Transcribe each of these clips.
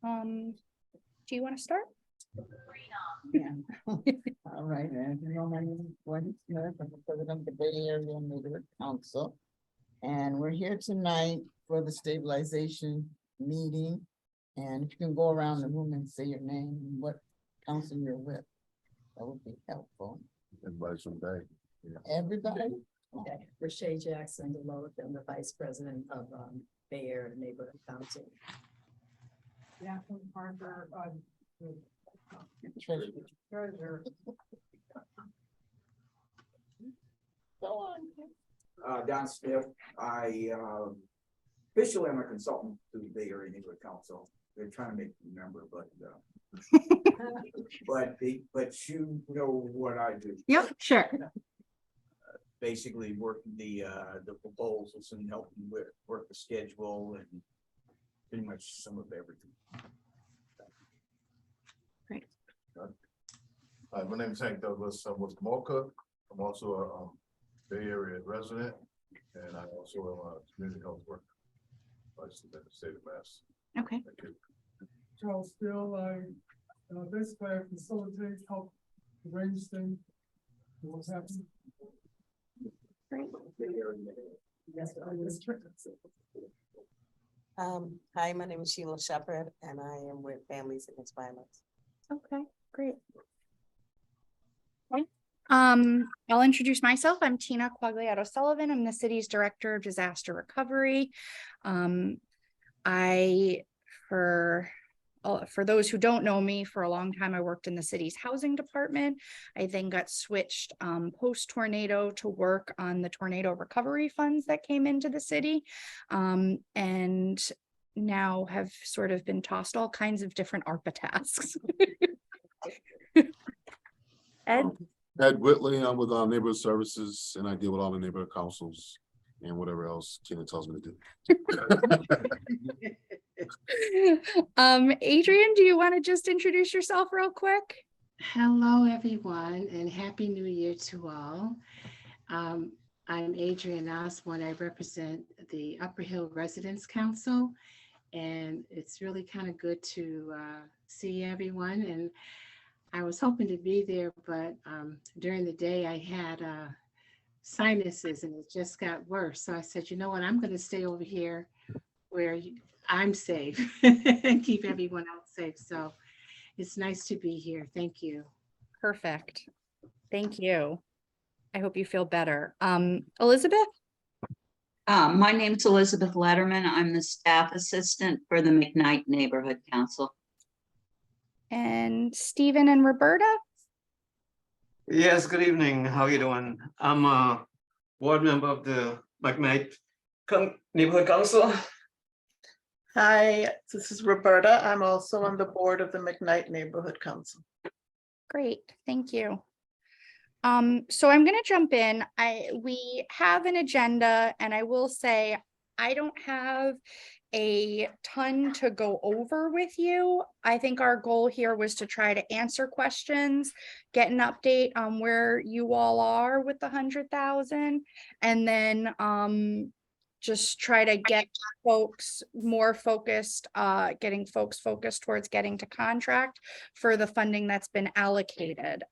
Do you want to start? Yeah. All right, and you know, my name is Gwen Smith. I'm the president of the Bay Area Neighborhood Council. And we're here tonight for the stabilization meeting. And if you can go around the room and say your name and what council you're with, that would be helpful. Everybody someday. Everybody? Okay, Rashay Jackson, the Lowell, I'm the vice president of Bay Area Neighborhood Council. Jacqueline Parker, Treasurer. treasurer. Go on. Don Smith, I officially am a consultant to the Bay Area Neighborhood Council. They're trying to make me a member, but but you know what I do. Yep, sure. Basically working the proposals and helping with work the schedule and pretty much some of everything. Great. Hi, my name is Hank Douglas. I'm with Mocha. I'm also a Bay Area resident, and I also am a community health worker licensed in the state of Mass. Okay. Thank you. Charles Steele, basically I facilitate, help arrange things. What's happening? Great. Yes, I was. Hi, my name is Sheila Shepherd, and I am with Families Against Violence. Okay, great. Okay. I'll introduce myself. I'm Tina Quagliato Sullivan. I'm the city's director of disaster recovery. For those who don't know me, for a long time, I worked in the city's housing department. I then got switched post-tornado to work on the tornado recovery funds that came into the city. And now have sort of been tossed all kinds of different ARPA tasks. Ed Whitley, I'm with Neighborhood Services, and I deal with all the neighborhood councils and whatever else Tina tells me to do. Adrian, do you want to just introduce yourself real quick? Hello, everyone, and Happy New Year to all. I'm Adrian Osborne. I represent the Upper Hill Residents Council, and it's really kind of good to see everyone. And I was hoping to be there, but during the day I had sinuses and it just got worse. So I said, you know what, I'm going to stay over here where I'm safe and keep everyone else safe. So it's nice to be here. Thank you. Perfect. Thank you. I hope you feel better. Elizabeth? My name is Elizabeth Letterman. I'm the staff assistant for the McKnight Neighborhood Council. And Stephen and Roberta? Yes, good evening. How are you doing? I'm a ward member of the McKnight Neighborhood Council. Hi, this is Roberta. I'm also on the board of the McKnight Neighborhood Council. Great, thank you. So I'm going to jump in. We have an agenda, and I will say I don't have a ton to go over with you. I think our goal here was to try to answer questions, get an update on where you all are with the 100,000, and then just try to get folks more focused, getting folks focused towards getting to contract for the funding that's been allocated.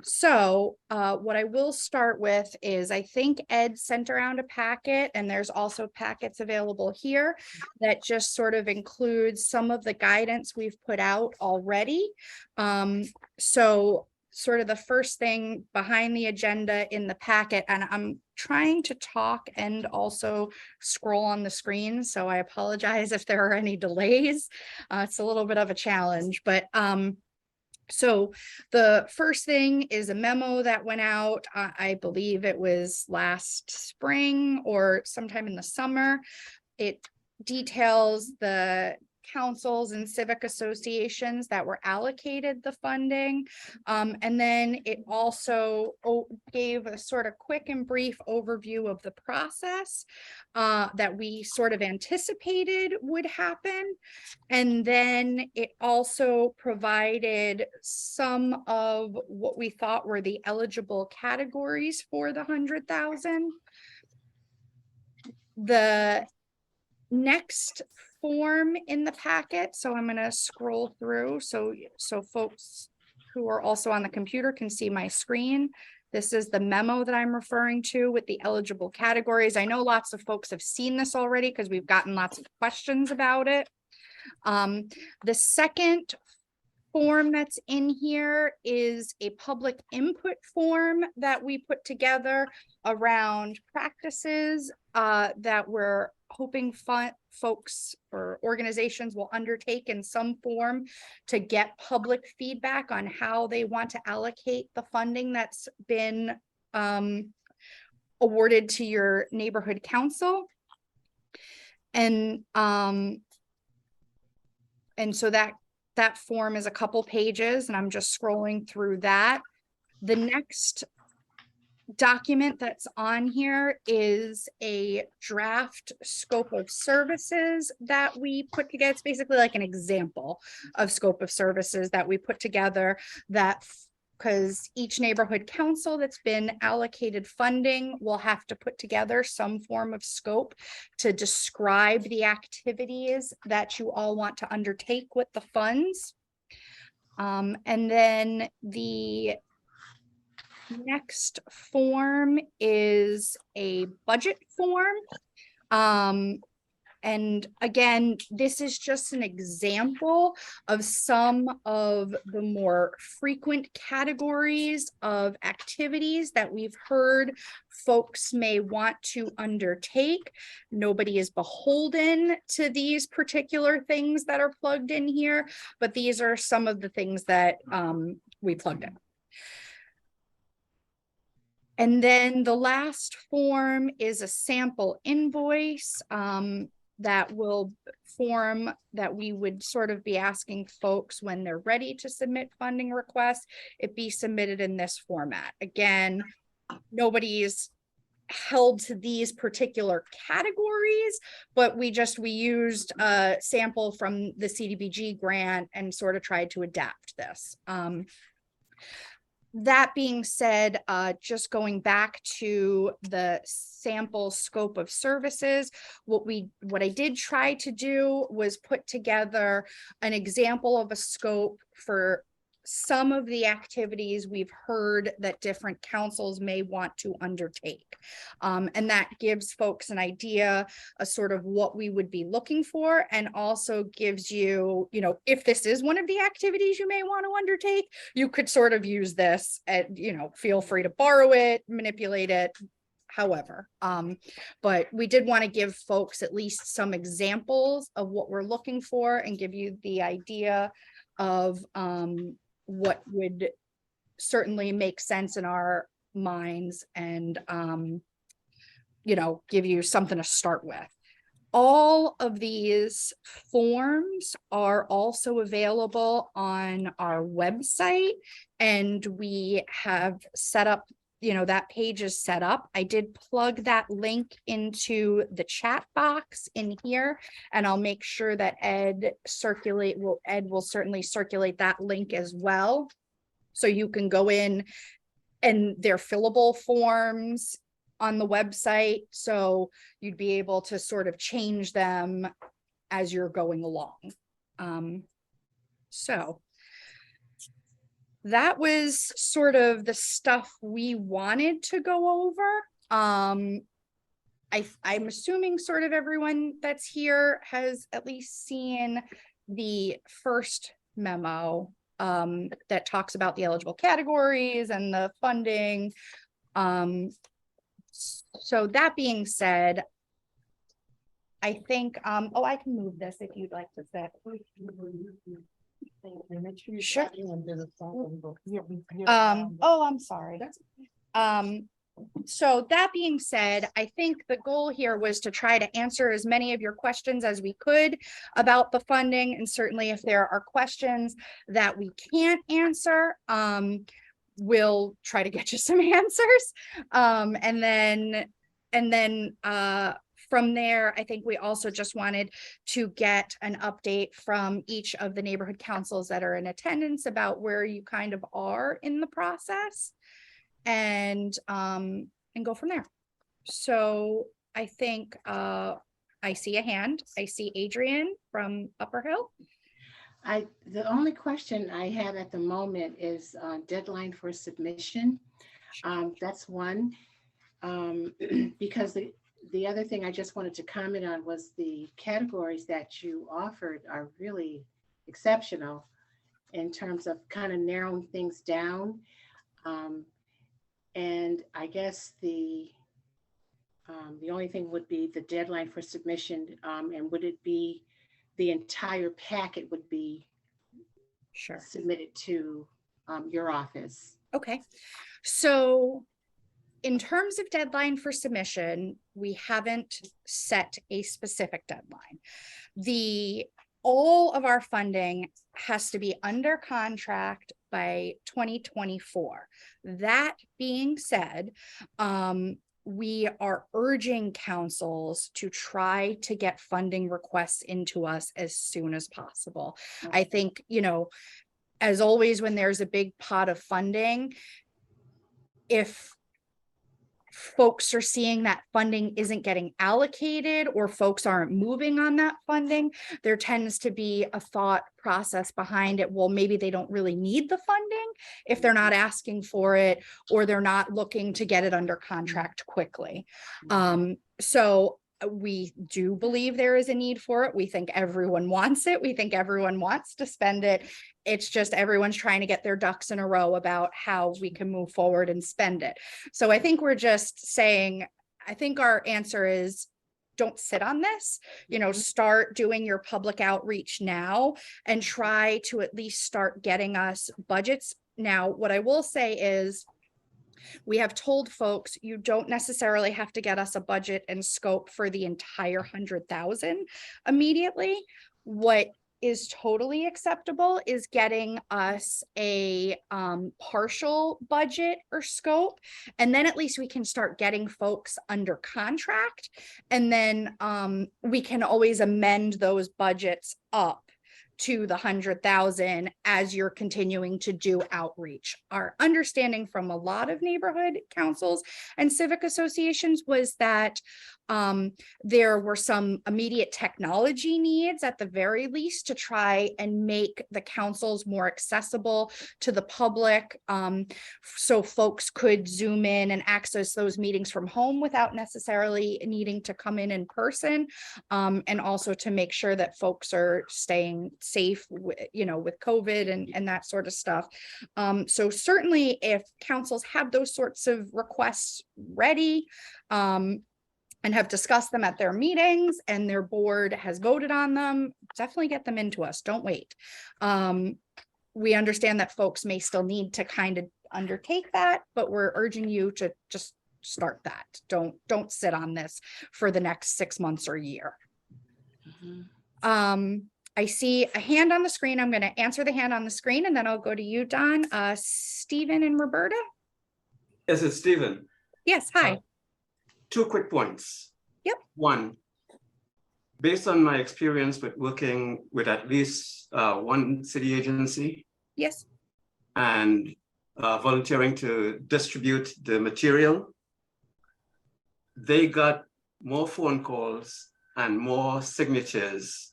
So what I will start with is I think Ed sent around a packet, and there's also packets available here that just sort of includes some of the guidance we've put out already. So sort of the first thing behind the agenda in the packet, and I'm trying to talk and also scroll on the screen, so I apologize if there are any delays. It's a little bit of a challenge, but so the first thing is a memo that went out, I believe it was last spring or sometime in the summer. It details the councils and civic associations that were allocated the funding. And then it also gave a sort of quick and brief overview of the process that we sort of anticipated would happen. And then it also provided some of what we thought were the eligible categories for the 100,000. The next form in the packet, so I'm gonna scroll through, so folks who are also on the computer can see my screen. This is the memo that I'm referring to with the eligible categories. I know lots of folks have seen this already because we've gotten lots of questions about it. The second form that's in here is a public input form that we put together around practices that we're hoping folks or organizations will undertake in some form to get public feedback on how they want to allocate the funding that's been awarded to your neighborhood council. And so that form is a couple pages, and I'm just scrolling through that. The next document that's on here is a draft scope of services that we put together. It's basically like an example of scope of services that we put together, that because each neighborhood council that's been allocated funding will have to put together some form of scope to describe the activities that you all want to undertake with the funds. And then the next form is a budget form. And again, this is just an example of some of the more frequent categories of activities that we've heard folks may want to undertake. Nobody is beholden to these particular things that are plugged in here, but these are some of the things that we plugged in. And then the last form is a sample invoice that we would sort of be asking folks when they're ready to submit funding requests, it be submitted in this format. Again, nobody's held to these particular categories, but we used a sample from the CDBG grant and sort of tried to adapt this. That being said, just going back to the sample scope of services, what I did try to do was put together an example of a scope for some of the activities we've heard that different councils may want to undertake. And that gives folks an idea of sort of what we would be looking for, and also gives you, if this is one of the activities you may want to undertake, you could sort of use this and, feel free to borrow it, manipulate it, however. But we did want to give folks at least some examples of what we're looking for and give you the idea of what would certainly make sense in our minds, and give you something to start with. All of these forms are also available on our website, and we have set up, that page is set up. I did plug that link into the chat box in here, and I'll make sure that Ed will certainly circulate that link as well. So you can go in, and they're fillable forms on the website. So you'd be able to sort of change them as you're going along. So that was sort of the stuff we wanted to go over. I'm assuming sort of everyone that's here has at least seen the first memo that talks about the eligible categories and the funding. So that being said, I think, I can move this if you'd like to sit. Sure. I'm sorry. So that being said, I think the goal here was to try to answer as many of your questions as we could about the funding. And certainly if there are questions that we can't answer, we'll try to get you some answers. And then from there, I think we also just wanted to get an update from each of the neighborhood councils that are in attendance about where you kind of are in the process, and go from there. So I think I see a hand. I see Adrian from Upper Hill. The only question I have at the moment is deadline for submission. That's one. Because the other thing I just wanted to comment on was the categories that you offered are really exceptional in terms of kind of narrowing things down. And I guess the only thing would be the deadline for submission. And would it be the entire packet would be Sure. submitted to your office? Okay. So in terms of deadline for submission, we haven't set a specific deadline. All of our funding has to be under contract by 2024. That being said, we are urging councils to try to get funding requests into us as soon as possible. I think, as always, when there's a big pot of funding, if folks are seeing that funding isn't getting allocated or folks aren't moving on that funding, there tends to be a thought process behind it. Well, maybe they don't really need the funding if they're not asking for it or they're not looking to get it under contract quickly. So we do believe there is a need for it. We think everyone wants it. We think everyone wants to spend it. It's just everyone's trying to get their ducks in a row about how we can move forward and spend it. So I think we're just saying, I think our answer is don't sit on this, start doing your public outreach now and try to at least start getting us budgets. Now, what I will say is, we have told folks you don't necessarily have to get us a budget and scope for the entire 100,000 immediately. What is totally acceptable is getting us a partial budget or scope, and then at least we can start getting folks under contract, and then we can always amend those budgets up to the 100,000 as you're continuing to do outreach. Our understanding from a lot of neighborhood councils and civic associations was that there were some immediate technology needs at the very least to try and make the councils more accessible to the public, so folks could zoom in and access those meetings from home without necessarily needing to come in person, and also to make sure that folks are staying safe, with COVID and that sort of stuff. So certainly if councils have those sorts of requests ready, and have discussed them at their meetings and their board has voted on them, definitely get them into us. Don't wait. We understand that folks may still need to kind of undertake that, but we're urging you to just start that. Don't sit on this for the next 6 months or a year. I see a hand on the screen. I'm going to answer the hand on the screen and then I'll go to you, Don. Stephen and Roberta. Yes, it's Stephen. Yes, hi. 2 quick points. Yep. One, based on my experience with working with at least one city agency. Yes. And volunteering to distribute the material, they got more phone calls and more signatures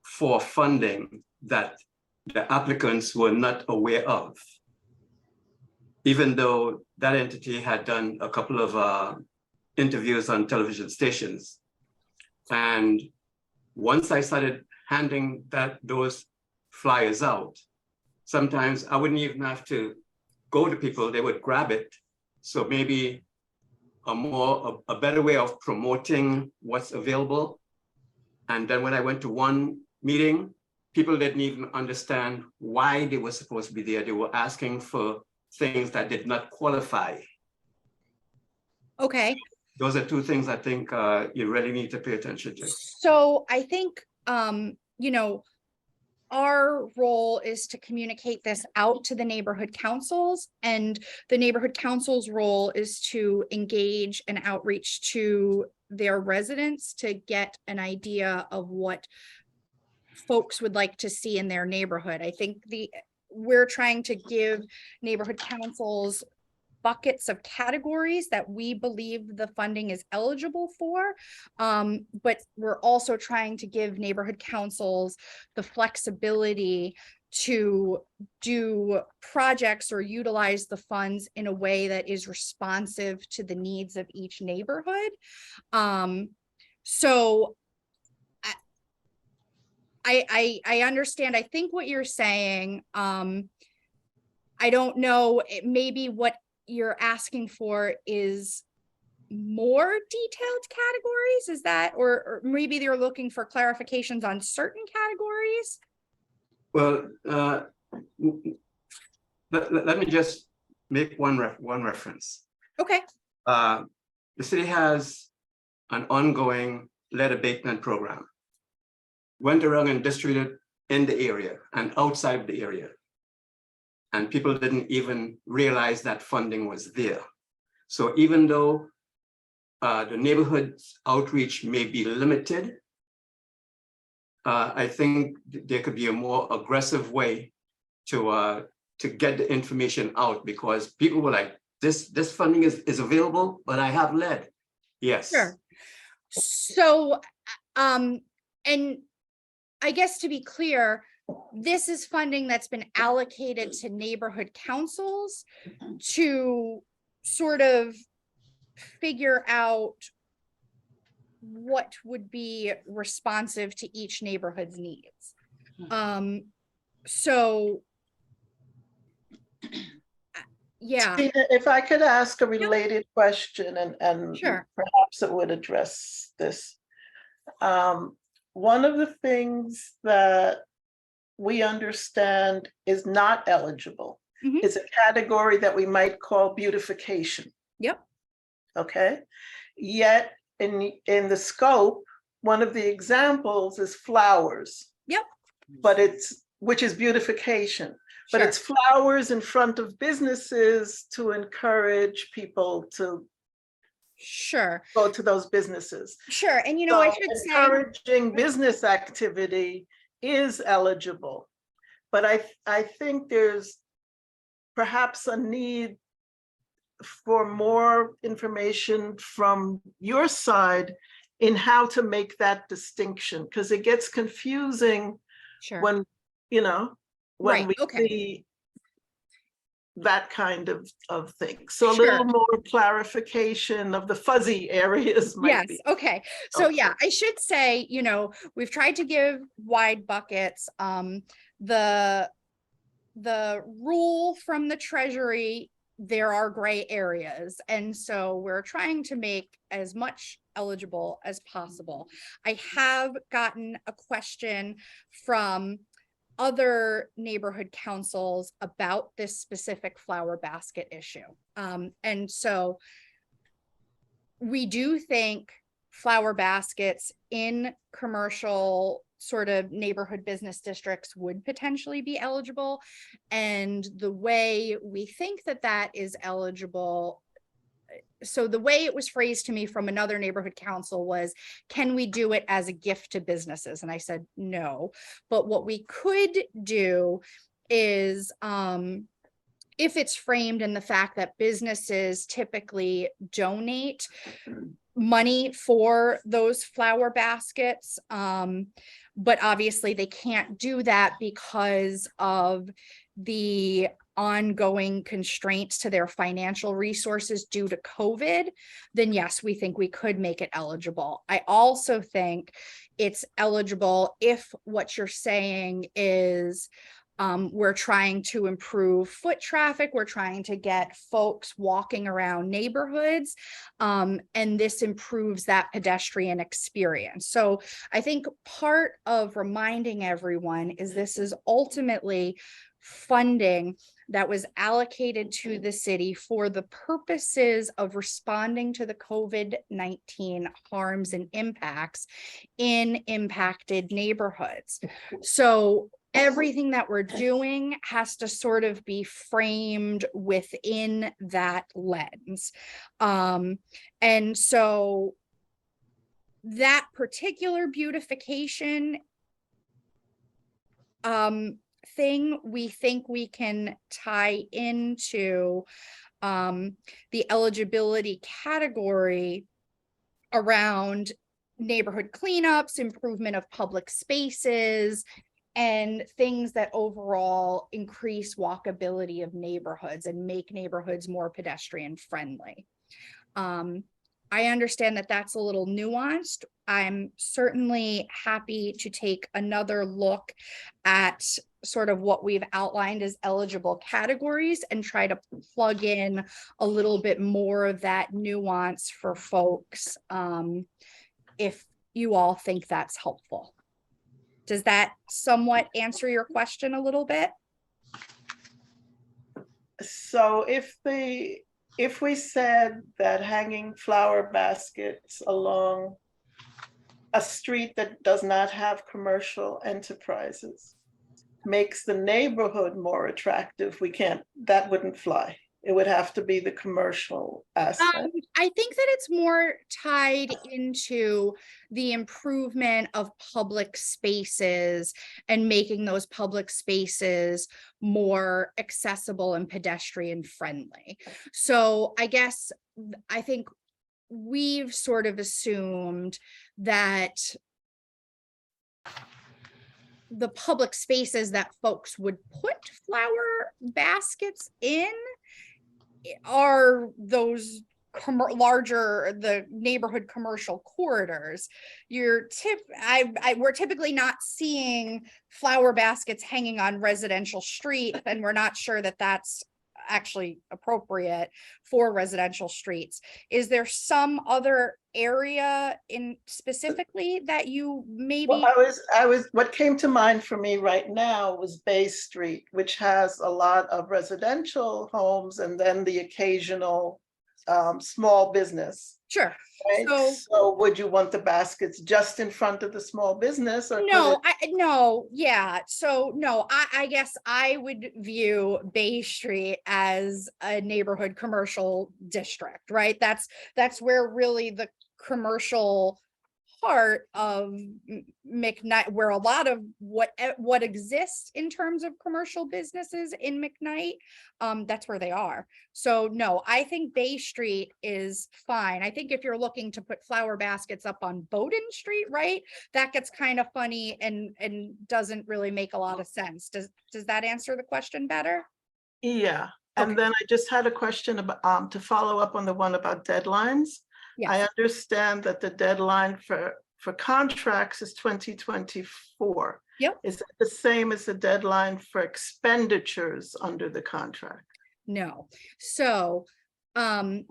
for funding that the applicants were not aware of, even though that entity had done a couple of interviews on television stations. And once I started handing those flyers out, sometimes I wouldn't even have to go to people, they would grab it. So maybe a better way of promoting what's available. And then when I went to one meeting, people didn't even understand why they were supposed to be there. They were asking for things that did not qualify. Okay. Those are 2 things I think you really need to pay attention to. So I think, our role is to communicate this out to the neighborhood councils, and the neighborhood council's role is to engage and outreach to their residents to get an idea of what folks would like to see in their neighborhood. I think we're trying to give neighborhood councils buckets of categories that we believe the funding is eligible for. But we're also trying to give neighborhood councils the flexibility to do projects or utilize the funds in a way that is responsive to the needs of each neighborhood. So I understand. I think what you're saying, I don't know, maybe what you're asking for is more detailed categories, is that, or maybe they're looking for clarifications on certain categories? Well, let me just make one reference. Okay. The city has an ongoing lead abatement program. Went around and distributed in the area and outside of the area. And people didn't even realize that funding was there. So even though the neighborhood outreach may be limited, I think there could be a more aggressive way to get the information out, because people were like, this funding is available, but I have lead. Yes. Sure. So, and I guess to be clear, this is funding that's been allocated to neighborhood councils to sort of figure out what would be responsive to each neighborhood's needs. So yeah. Tina, if I could ask a related question and Sure. perhaps it would address this. One of the things that we understand is not eligible Mhm. is a category that we might call beautification. Yep. Okay. Yet in the scope, one of the examples is flowers. Yep. But which is beautification. But Sure. it's flowers in front of businesses to encourage people to Sure. go to those businesses. Sure. And you know, I So should say, encouraging business activity is eligible. But I think there's perhaps a need for more information from your side in how to make that distinction, because it gets confusing sure. when, when Right, we okay. see that kind of thing. So a Sure. little more clarification of the fuzzy areas might Yes. be. Okay. So yeah, helpful. I should say, we've tried to give wide buckets. The rule from the Treasury, there are gray areas. And so we're trying to make as much eligible as possible. I have gotten a question from other neighborhood councils about this specific flower basket issue. And so we do think flower baskets in commercial sort of neighborhood business districts would potentially be eligible. And the way we think that that is eligible, so the way it was phrased to me from another neighborhood council was, can we do it as a gift to businesses? And I said, no, but what we could do is, if it's framed in the fact that businesses typically donate money for those flower baskets, but obviously they can't do that because of the ongoing constraints to their financial resources due to COVID, then yes, we think we could make it eligible. I also think it's eligible if what you're saying is, we're trying to improve foot traffic. We're trying to get folks walking around neighborhoods, and this improves that pedestrian experience. So I think part of reminding everyone is this is ultimately funding that was allocated to the city for the purposes of responding to the COVID-19 harms and impacts in impacted neighborhoods. So everything that we're doing has to sort of be framed within that lens. And so that particular beautification thing, we think we can tie into the eligibility category around neighborhood cleanups, improvement of public spaces, and things that overall increase walkability of neighborhoods and make neighborhoods more pedestrian friendly. I understand that that's a little nuanced. I'm certainly happy to take another look at sort of what we've outlined as eligible categories and try to plug in a little bit more of that nuance for folks, if you all think that's helpful. Does that somewhat answer your question a little bit? So if we said that hanging flower baskets along a street that does not have commercial enterprises makes the neighborhood more attractive, that wouldn't fly. It would have to be the commercial aspect. I think that it's more tied into the improvement of public spaces and making those public spaces more accessible and pedestrian friendly. So I think we've sort of assumed that the public spaces that folks would put flower baskets in are those the neighborhood commercial corridors. We're typically not seeing flower baskets hanging on residential street, and we're not sure that that's actually appropriate for residential streets. Is there some other area in specifically that you maybe? Well, what came to mind for me right now was Bay Street, which has a lot of residential homes and then the occasional small business. Sure. Right? So would you want the baskets just in front of the small business or? I guess I would view Bay Street as a neighborhood commercial district, right? That's where really the commercial part of McKnight, where a lot of what exists in terms of commercial businesses in McKnight, that's where they are. So no, I think Bay Street is fine. I think if you're looking to put flower baskets up on Bowdoin Street, right, that gets kind of funny and doesn't really make a lot of sense. Does that answer the question better? Yeah, and Okay. then I just had a question about to follow up on the one about deadlines. Yes. I understand that the deadline for contracts is 2024. Yep. Is it the same as the deadline for expenditures under the contract? No. So, ARPA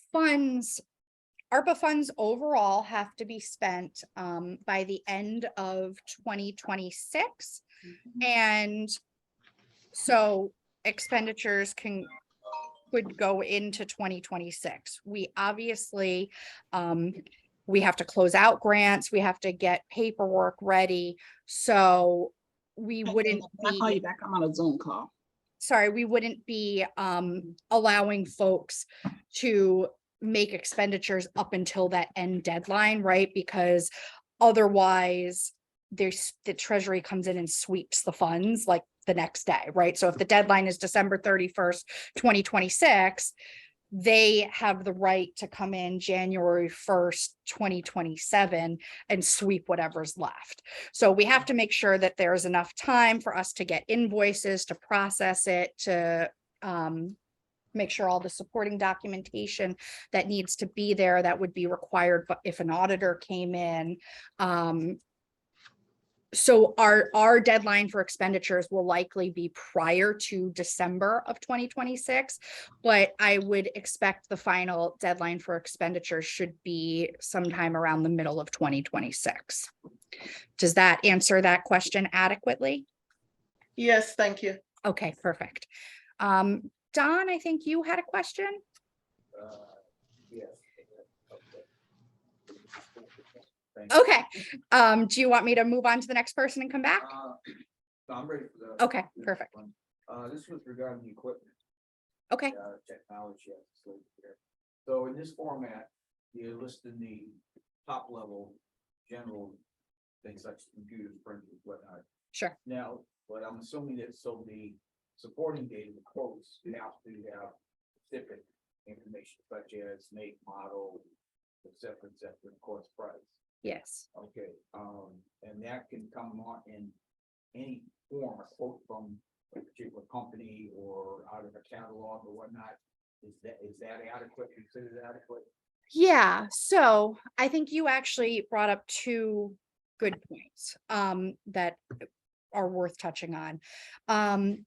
funds overall have to be spent by the end of 2026. And so expenditures could go into 2026. We obviously, we have to close out grants, we have to get paperwork ready. So we wouldn't I'll call be, you back. I'm on a Zoom call. sorry, we wouldn't be allowing folks to make expenditures up until that end deadline, right? Because otherwise the Treasury comes in and sweeps the funds like the next day, right? So if the deadline is December 31st, 2026, they have the right to come in January 1st, 2027 and sweep whatever's left. So we have to make sure that there's enough time for us to get invoices, to process it, to make sure all the supporting documentation that needs to be there, that would be required, but if an auditor came in. So our deadline for expenditures will likely be prior to December of 2026, but I would expect the final deadline for expenditures should be sometime around the middle of 2026. Does that answer that question adequately? Yes, thank you. Okay, perfect. Don, I think you had a question? Yes. Okay. Do you want me to move on to the next person and come back? So I'm ready for the. Okay, the next perfect. one. This was regarding the equipment. Okay. Technology. So in this format, you're listing the top level general things such as computers, printers, whatnot. Sure. Now, but I'm assuming that so the supporting data, the quotes, you have to have specific information such as make, model, et cetera, of course, price. Yes. Okay, and that can come on in any form, a quote from a particular company or out of a catalog or whatnot. Is that adequate, considered adequate? Yeah, so I think you actually brought up two good points that are worth touching on.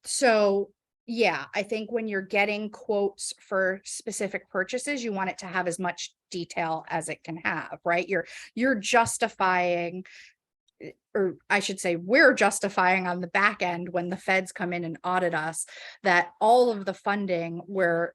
So yeah, I think when you're getting quotes for specific purchases, you want it to have as much detail as it can have, right? You're justifying, or I should say, we're justifying on the back end when the feds come in and audit us, that all of the funding we're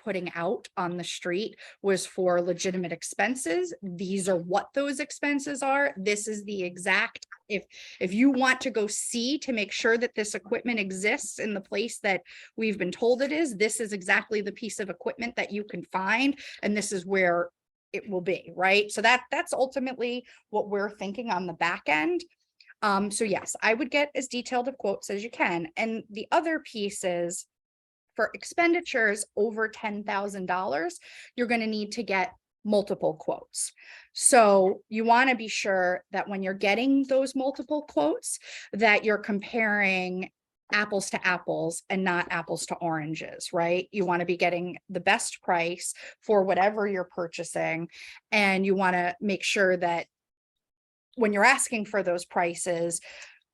putting out on the street was for legitimate expenses. These are what those expenses are. This is the exact, if you want to go see to make sure that this equipment exists in the place that we've been told it is, this is exactly the piece of equipment that you can find, and this is where it will be, right? So that's ultimately what we're thinking on the back end. So yes, I would get as detailed of quotes as you can. And the other piece is, for expenditures over $10,000, you're going to need to get multiple quotes. So you want to be sure that when you're getting those multiple quotes, that you're comparing apples to apples and not apples to oranges, right? You want to be getting the best price for whatever you're purchasing. And you want to make sure that when you're asking for those prices,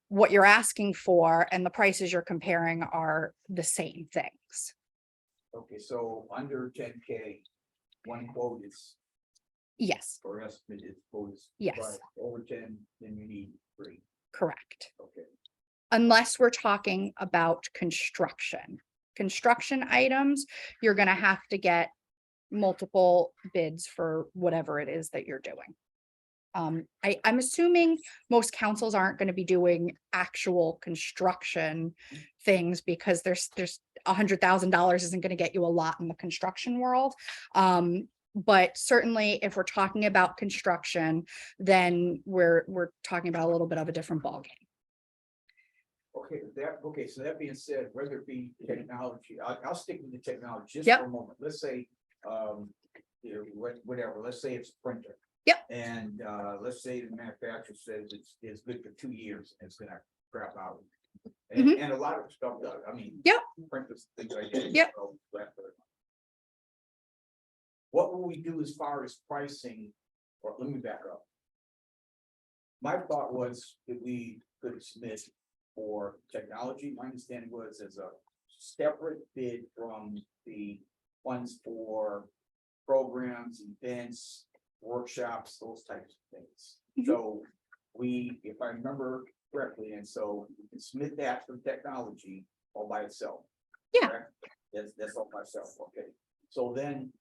what you're asking for and the prices you're comparing are the same things. Okay, so under 10K, one quote is, Yes, or estimated quote is. Yes. five. Over 10, then you need 3. correct. Okay, Unless we're talking about construction. Construction items, you're going to have to get multiple bids for whatever it is that you're doing. I'm assuming most councils aren't going to be doing actual construction things, because there's $100,000 isn't going to get you a lot in the construction world. But certainly if we're talking about construction, then we're talking about a little bit of a different ballgame. okay, so that being said, whether it be technology, I'll stick with the technology just Yep. for a moment. Let's say, you know, whatever, let's say it's a printer. Yep. And let's say the manufacturer says it's good for 2 years and it's gonna crap out. And a lot of stuff does, I mean. Yep. Printers, things like that. Yep. so What will we do as far as pricing, or let me back up. My thought was that we could submit for technology. My understanding was as a separate bid from the funds for programs, events, workshops, those types of things. Mhm. So if I remember correctly, and so we can submit that for technology all by itself. Yeah. correct? That's all by itself, okay. So then,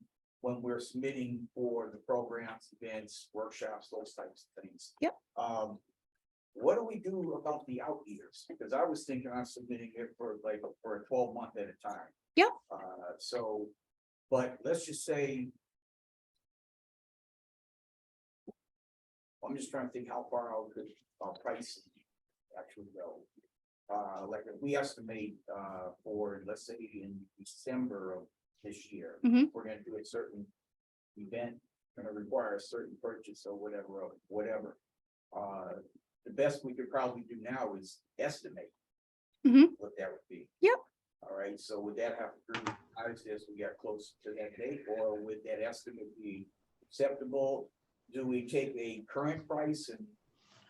when we're submitting for the programs, events, workshops, those types of things. Yep. What do we do about the out years? Because I was thinking I'm submitting it for a 12-month at a time. Yep. So, but let's just say. I'm just trying to think how far out could our price actually go. Like if we estimate for, let's say in December of this year, Mhm. we're gonna do a certain event, gonna require a certain purchase or whatever. The best we could probably do now is estimate Mhm. what that would be. Yep. All right, so would that have to be, obviously, as we get close to that date, or would that estimate be acceptable? Do we take a current price and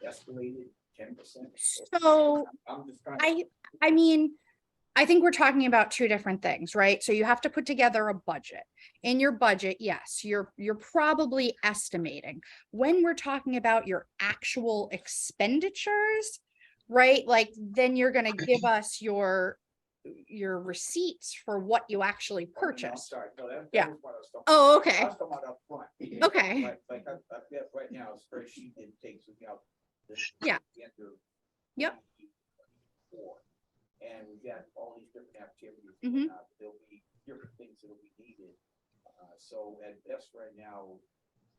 escalate it 10%? So I'm just trying to. I mean, I think we're talking about two different things, right? So you have to put together a budget. In your budget, yes, you're probably estimating. When we're talking about your actual expenditures, right? Like then you're going to give us your receipts for what you actually Oh, no, I'm purchased. sorry, no, that Yeah. was what I was talking Oh, about. okay. I was talking about up front. Okay. Like I've got right now, a spreadsheet that takes me out. Yeah. the end of Yep. 24. And we've got all these different activities. Mhm. There'll be different things that'll be needed. So at best right now,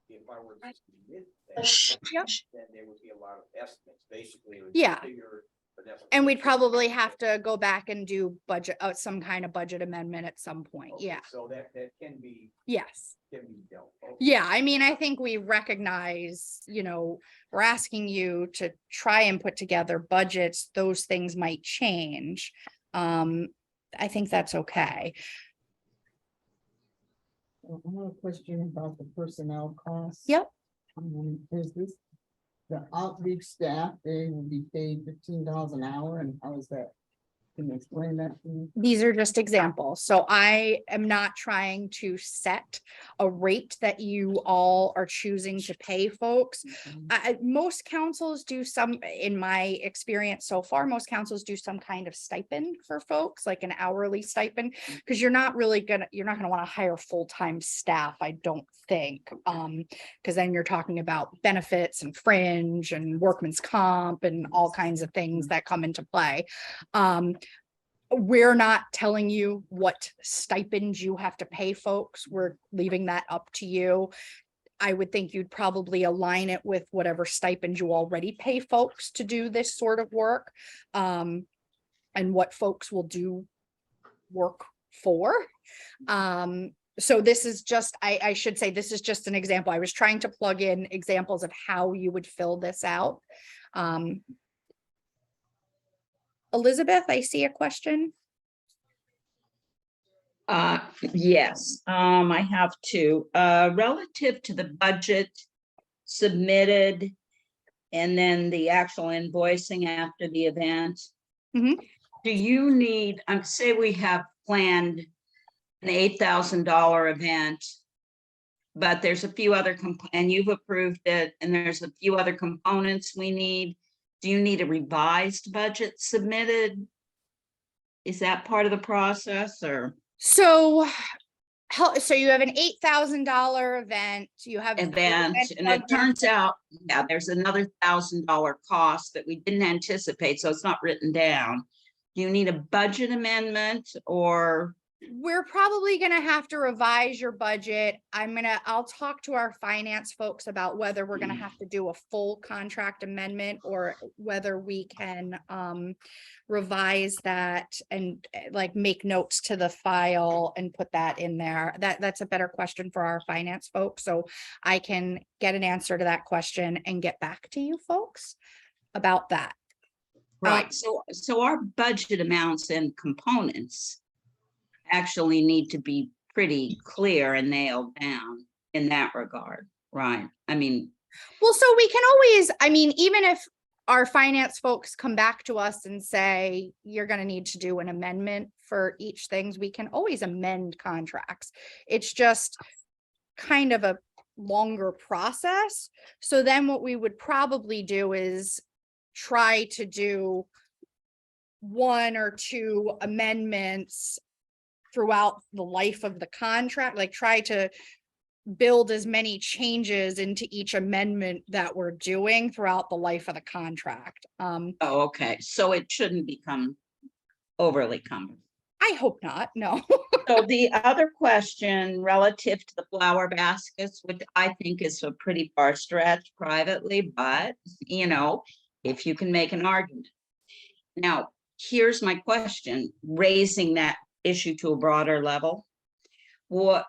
if I were to submit that, Yep. then there would be a lot of estimates. Basically, it would Yeah. figure But that's- And we'd probably have to go back and do budget, some kind of budget amendment at some point. Okay, Yeah, So that can be yes. dealt. Okay. Yeah, I mean, I think we recognize, we're asking you to try and put together budgets. Those things might change. I think that's okay. I have a question about the personnel costs. Yep. Is this, the outreach staff, they will be paid $15 an hour, and how is that? Can you explain that to me? These are just examples. So I am not trying to set a rate that you all are choosing to pay folks. Most councils do some, in my experience so far, most councils do some kind of stipend for folks, like an hourly stipend, because you're not gonna want to hire full-time staff, I don't think. Because then you're talking about benefits and fringe and workman's comp and all kinds of things that come into play. We're not telling you what stipend you have to pay folks. We're leaving that up to you. I would think you'd probably align it with whatever stipend you already pay folks to do this sort of work. And what folks will do work for. So this is just, I should say, this is just an example. I was trying to plug in examples of how you would fill this out. Elizabeth, I see a question. Yes, I have two. Relative to the budget submitted and then the actual invoicing after the event. Mhm. Do you need, say we have planned an $8,000 event, but there's a few other, and you've approved it, and there's a few other components we need. Do you need a revised budget submitted? Is that part of the process, or? So you have an $8,000 event, you have. Event, and it turns out, yeah, there's another $1,000 cost that we didn't anticipate, so it's not written down. Do you need a budget amendment, or? We're probably gonna have to revise your budget. I'll talk to our finance folks about whether we're gonna have to do a full contract amendment or whether we can revise that and like make notes to the file and put that in there. That's a better question for our finance folks. So I can get an answer to that question and get back to you folks about that. Right, so our budget amounts and components actually need to be pretty clear and nailed down in that regard, right? I mean. Well, so we can always, even if our finance folks come back to us and say, you're going to need to do an amendment for each things, we can always amend contracts. It's just kind of a longer process. So then what we would probably do is try to do one or two amendments throughout the life of the contract, like try to build as many changes into each amendment that we're doing throughout the life of the contract. Oh, okay, so it shouldn't become overly cumbersome. I hope not, no. So the other question relative to the flower baskets, which I think is a pretty far stretch privately, but if you can make an argument. Now, here's my question, raising that issue to a broader level. What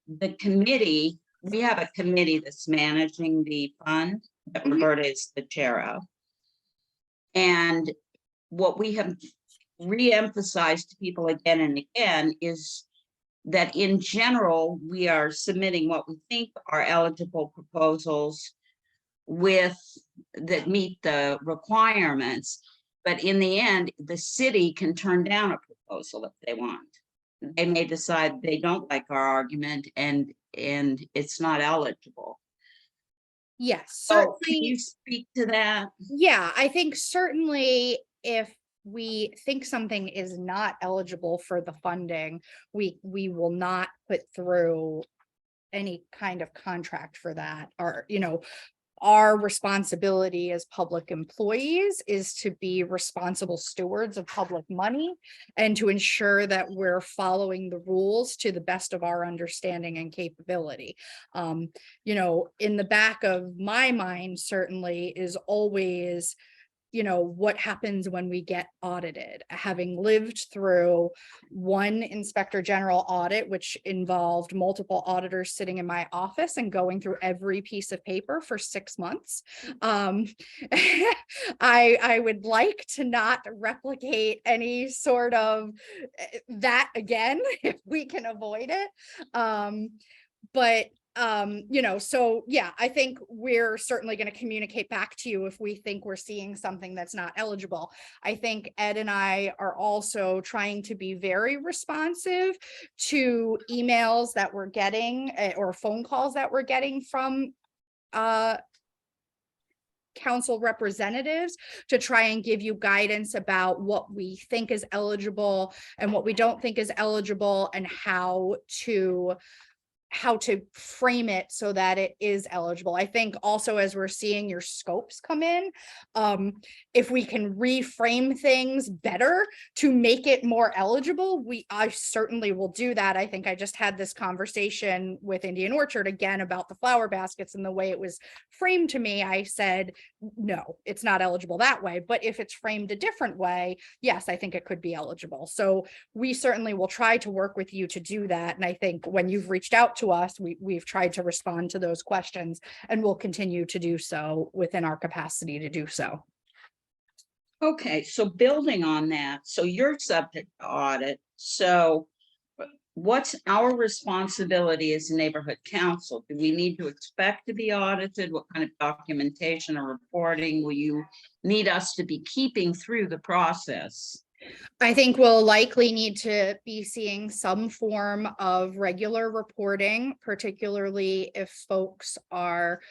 the committee, we have a committee that's managing the fund that Roberta is the chair of. And what we have re-emphasized to people again and again is that in general, we are submitting what we think are eligible proposals that meet the requirements. But in the end, the city can turn down a proposal if they want. They may decide they don't like our argument and it's not eligible. Yes, So can certainly. you speak to that? Yeah, I think certainly if we think something is not eligible for the funding, we will not put through any kind of contract for that. Or, our responsibility as public employees is to be responsible stewards of public money and to ensure that we're following the rules to the best of our understanding and capability. In the back of my mind certainly is always you know, what happens when we get audited. Having lived through one inspector general audit, which involved multiple auditors sitting in my office and going through every piece of paper for 6 months. I would like to not replicate any sort of that again, if we can avoid it. But you know, so yeah, I think we're certainly going to communicate back to you if we think we're seeing something that's not eligible. I think Ed and I are also trying to be very responsive to emails that we're getting or phone calls that we're getting from council representatives to try and give you guidance about what we think is eligible and what we don't think is eligible, and how to frame it so that it is eligible. I think also, as we're seeing your scopes come in, if we can reframe things better to make it more eligible, I certainly will do that. I think I just had this conversation with Indian Orchard again about the flower baskets, and the way it was framed to me, I said, no, it's not eligible that way. But if it's framed a different way, yes, I think it could be eligible. So we certainly will try to work with you to do that. And I think when you've reached out to us, we've tried to respond to those questions, and we'll continue to do so within our capacity to do so. Okay, so building on that, so you're subject to audit, so what's our responsibility as a neighborhood council? Do we need to expect to be audited? What kind of documentation or reporting will you need us to be keeping through the process? I think we'll likely need to be seeing some form of regular reporting, particularly if folks are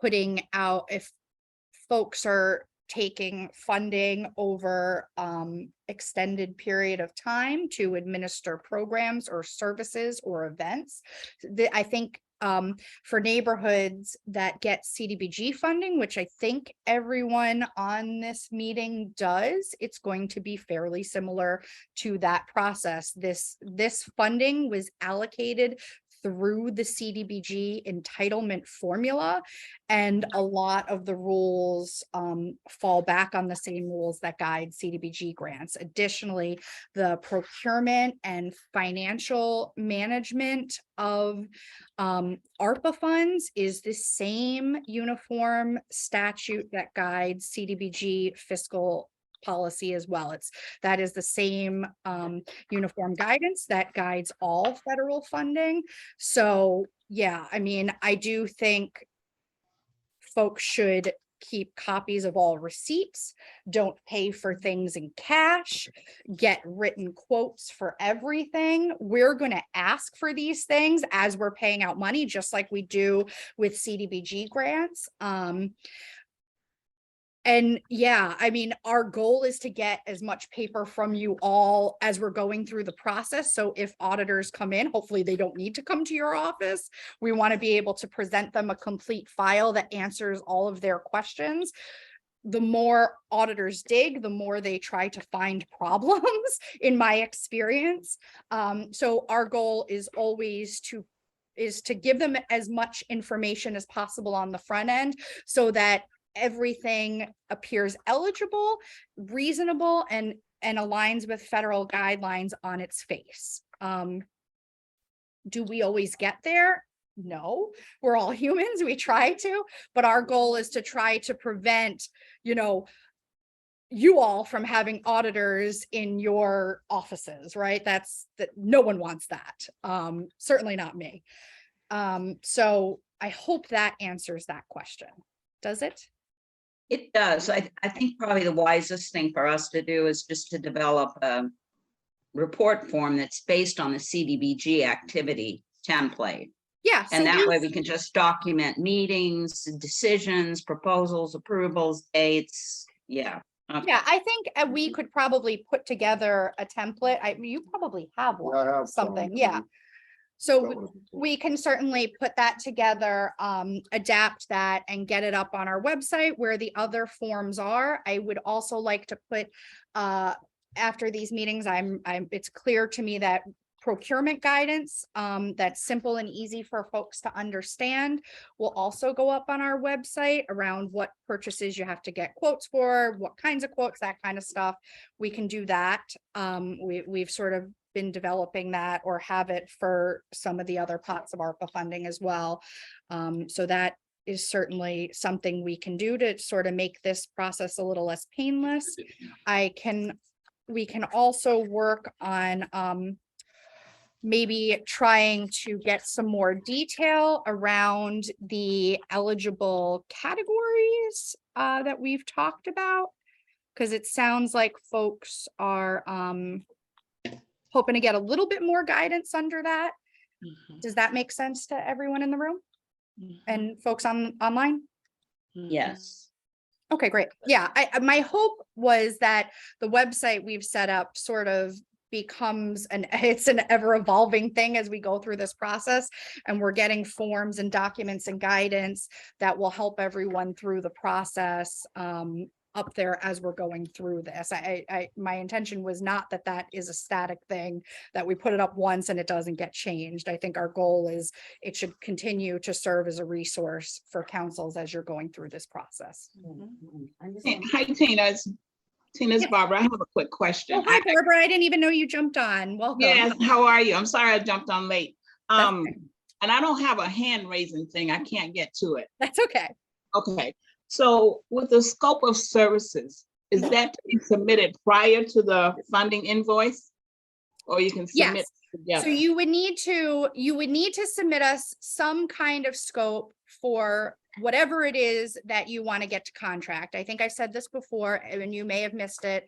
if folks are taking funding over extended period of time to administer programs or services or events. I think for neighborhoods that get CDBG funding, which I think everyone on this meeting does, it's going to be fairly similar to that process. This funding was allocated through the CDBG entitlement formula, and a lot of the rules fall back on the same rules that guide CDBG grants. Additionally, the procurement and financial management of ARPA funds is the same uniform statute that guides CDBG fiscal policy as well. That is the same uniform guidance that guides all federal funding. So yeah, I mean, I do think folks should keep copies of all receipts, don't pay for things in cash, get written quotes for everything. We're going to ask for these things as we're paying out money, just like we do with CDBG grants. And yeah, I mean, our goal is to get as much paper from you all as we're going through the process. So if auditors come in, hopefully they don't need to come to your office. We want to be able to present them a complete file that answers all of their questions. The more auditors dig, the more they try to find problems, in my experience. So our goal is always to give them as much information as possible on the front end, so that everything appears eligible, reasonable, and aligns with federal guidelines on its face. Do we always get there? No, we're all humans, we try to, but our goal is to try to prevent, you all from having auditors in your offices, right? That no one wants that. Certainly not me. So I hope that answers that question. Does it? It does. I think probably the wisest thing for us to do is just to develop a report form that's based on the CDBG activity template. Yeah. And that way we can just document meetings, decisions, proposals, approvals, dates. Yeah. Okay. Yeah, I think we could probably put together a template. You probably have one, I have something. some. Yeah. So we can certainly put that together, adapt that, and get it up on our website where the other forms are. I would also like to put, after these meetings, it's clear to me that procurement guidance that's simple and easy for folks to understand will also go up on our website around what purchases you have to get quotes for, what kinds of quotes, that kind of stuff. We can do that. We've sort of been developing that or have it for some of the other pots of ARPA funding as well. So that is certainly something we can do to sort of make this process a little less painless. We can also work on maybe trying to get some more detail around the eligible categories that we've talked about. Because it sounds like folks are hoping to get a little bit more guidance under that. Does that make sense to everyone in the room and folks online? Yes. Okay, great. Yeah, my hope was that the website we've set up sort of becomes it's an ever evolving thing as we go through this process, and we're getting forms and documents and guidance that will help everyone through the process up there as we're going through this. My intention was not that that is a static thing, that we put it up once and it doesn't get changed. I think our goal is it should continue to serve as a resource for councils as you're going through this process. Hi, Tina. Tina's Yes. Barbara. I have a quick question. Oh, hi, Barbara. I didn't even know you jumped on. Welcome. Yes, how are you? I'm sorry I jumped on late. That's okay. And I don't have a hand raising thing. I can't get to it. That's okay. Okay, so with the scope of services, is that to be submitted prior to the funding invoice? Or you can submit Yes. together? So you would need to submit us some kind of scope for whatever it is that you want to get to contract. I think I said this before and you may have missed it.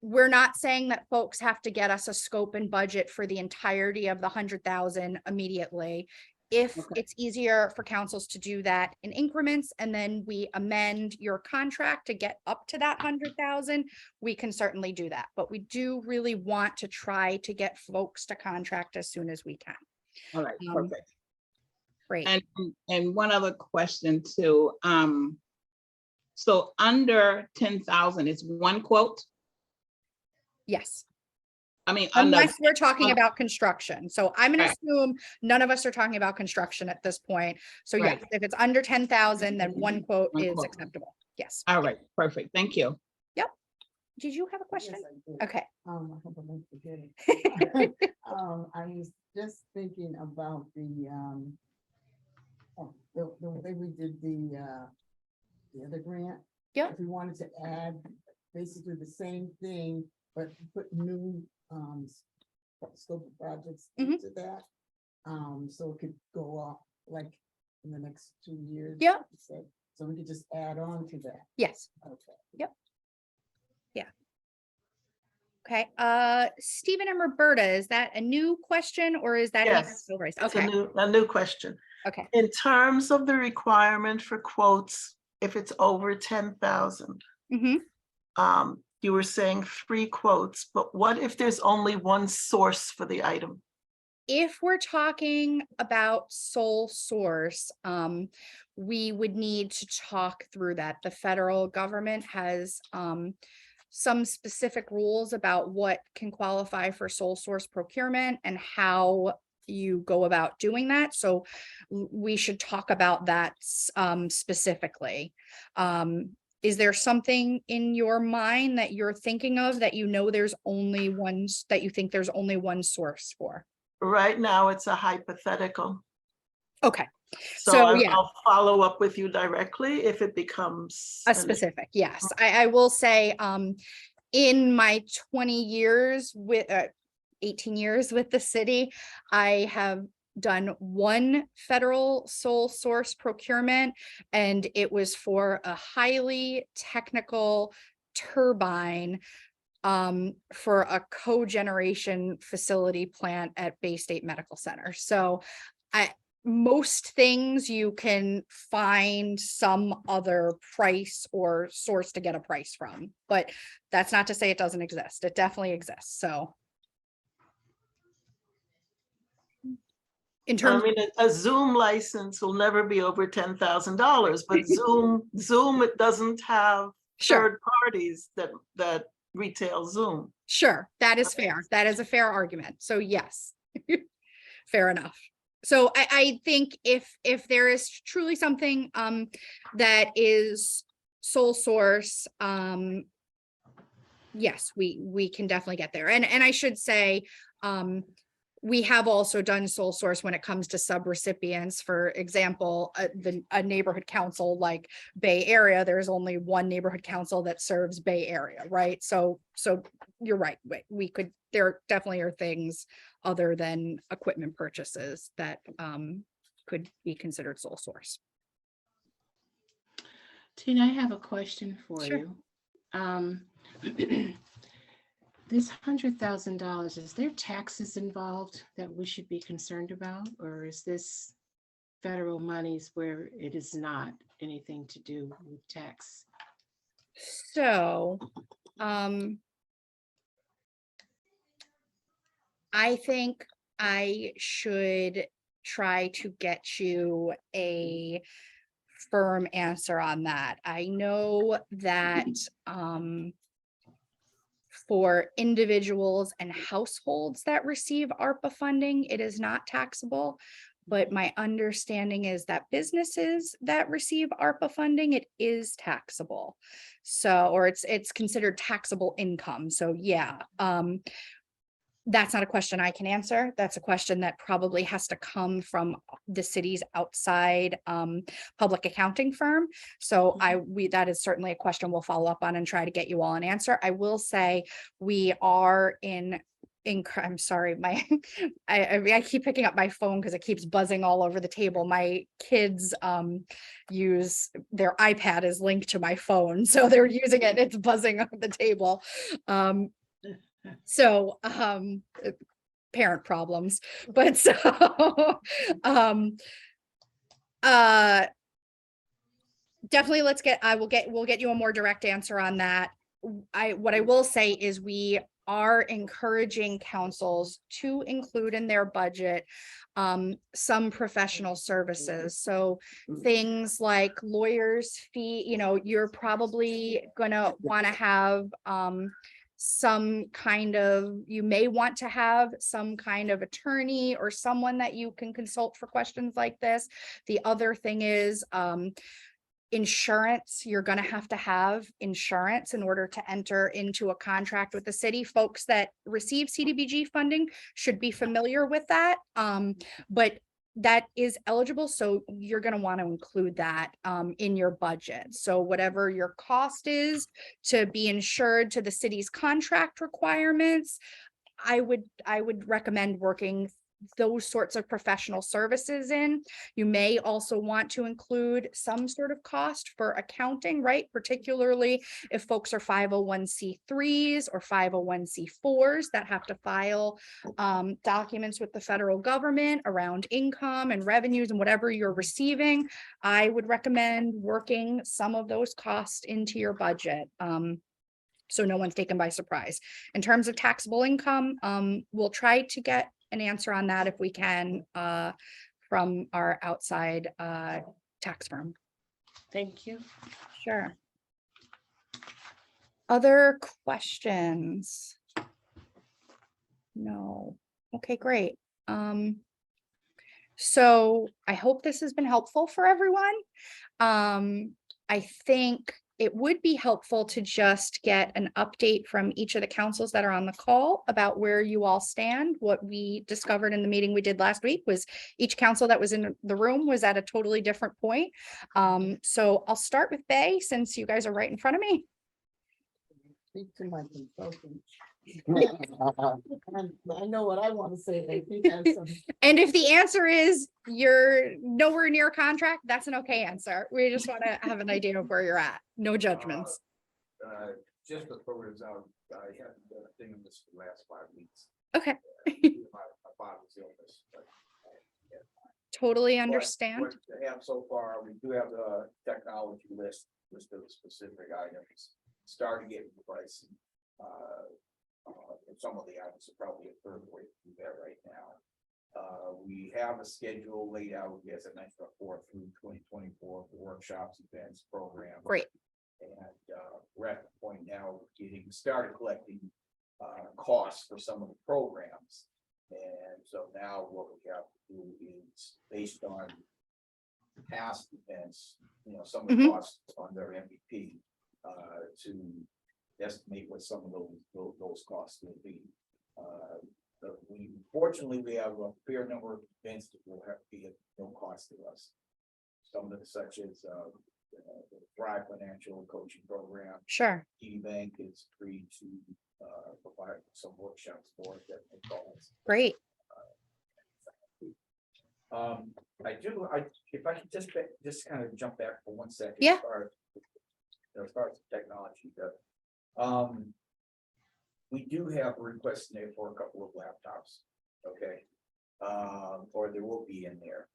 We're not saying that folks have to get us a scope and budget for the entirety of the 100,000 immediately. If it's easier for councils to do that in increments and then we amend your contract to get up to that 100,000, we can certainly do that. But we do really want to try to get folks to contract as soon as we can. All right, perfect. Great. And one other question too. So under 10,000 is one quote? Yes. I mean, Unless we're talking about construction. So I'm going Right. to assume none of us are talking about construction at this point. So yes, Right. if it's under 10,000, then one quote One is quote. acceptable. Yes. All right, perfect. Thank you. Did you have a question? Okay. I hope I don't forget it. I was just thinking about the way we did the other grant. Yep. If we wanted to add basically the same thing, but put new scope of projects Mhm. into that. So it could go off like in the next 2 years. Yep. So we could just add on to that. Yes. Okay. Yep. Yeah. Okay. Stephen and Roberta, is that a new question or is that? Yes, still raised? It's Okay. a new question. Okay. In terms of the requirement for quotes, if it's over 10,000, Mhm. you were saying 3 quotes, but what if there's only one source for the item? If we're talking about sole source, we would need to talk through that. The federal government has some specific rules about what can qualify for sole source procurement and how you go about doing that. So we should talk about that specifically. Is there something in your mind that you're thinking of that there's only one, that you think there's only one source for? Right now, it's a hypothetical. Okay. So yeah. I'll follow up with you directly if it becomes A specific, yes. I will say, in my 20 years with 18 years with the city, I have done one federal sole source procurement, and it was for a highly technical turbine for a cogeneration facility plant at Bay State Medical Center. So most things you can find some other price or source to get a price from, but that's not to say it doesn't exist. It definitely exists. So in terms, I mean, a Zoom license will never be over $10,000, but Zoom, it doesn't have Sure. third parties that retail Zoom. Sure, that is fair. That is a fair argument. So yes. Fair enough. So I think if there is truly something that is sole source, yes, we can definitely get there. And I should say, we have also done sole source when it comes to sub-recipients. For example, a neighborhood council like Bay Area, there's only one neighborhood council that serves Bay Area, right? So you're right. We could, there definitely are things other than equipment purchases that could be considered sole source. Tina, I have a question for Sure. you. This $100,000, is there taxes involved that we should be concerned about? Or is this federal monies where it is not anything to do with tax? So, I think I should try to get you a firm answer on that. I know that, for individuals and households that receive ARPA funding, it is not taxable. But my understanding is that businesses that receive ARPA funding, it is taxable. So, or it's considered taxable income. So yeah, that's not a question I can answer. That's a question that probably has to come from the city's outside public accounting firm. So that is certainly a question we'll follow up on and try to get you all an answer. I will say we are I'm sorry, I keep picking up my phone because it keeps buzzing all over the table. My kids use their iPad is linked to my phone, so they're using it. It's buzzing on the table. So parent problems, but so definitely we'll get you a more direct answer on that. What I will say is we are encouraging councils to include in their budget some professional services. So things like lawyers' fee, you're probably gonna want to have you may want to have some kind of attorney or someone that you can consult for questions like this. The other thing is insurance. You're going to have insurance in order to enter into a contract with the city. Folks that receive CDBG funding should be familiar with that, but that is eligible. So you're going to want to include that in your budget. So whatever your cost is to be insured to the city's contract requirements, I would recommend working those sorts of professional services in. You may also want to include some sort of cost for accounting, right? Particularly if folks are 501c3s or 501c4s that have to file documents with the federal government around income and revenues and whatever you're receiving. I would recommend working some of those costs into your budget. So no one's taken by surprise. In terms of taxable income, we'll try to get an answer on that if we can from our outside tax firm. Thank you. Sure. Other questions? No. Okay, great. So I hope this has been helpful for everyone. I think it would be helpful to just get an update from each of the councils that are on the call about where you all stand. What we discovered in the meeting we did last week was each council that was in the room was at a totally different point. So I'll start with Bay since you guys are right in front of me. Speak to my consultant. I know what I want to say. I think I have some. And if the answer is you're nowhere near a contract, that's an okay answer. We just want to have an idea of where you're at. No judgments. Just the programs out, I haven't done a thing in this for the last 5 weeks. Okay. My father's illness. But, Totally understand. What we have so far, we do have the technology list of specific items, starting getting the pricing. Some of the items are probably a third way to do that right now. We have a schedule laid out, as I mentioned before, through 2024 for workshops, events, programs. Great. And we're at the point now of started collecting costs for some of the programs. And so now what we have to do is based on past events, some of the Mhm. costs on their MVP, to estimate what some of those costs will be. Fortunately, we have a fair number of events that will have to be at no cost to us. Some of the such as the Thrive Financial Coaching Program. Sure. TD Bank is free to provide some workshops for it that they call us. Great. If I could just kind of jump back for 1 second. Yeah. As far as technology goes. We do have a request in there for a couple of laptops, okay? Or there will be in there.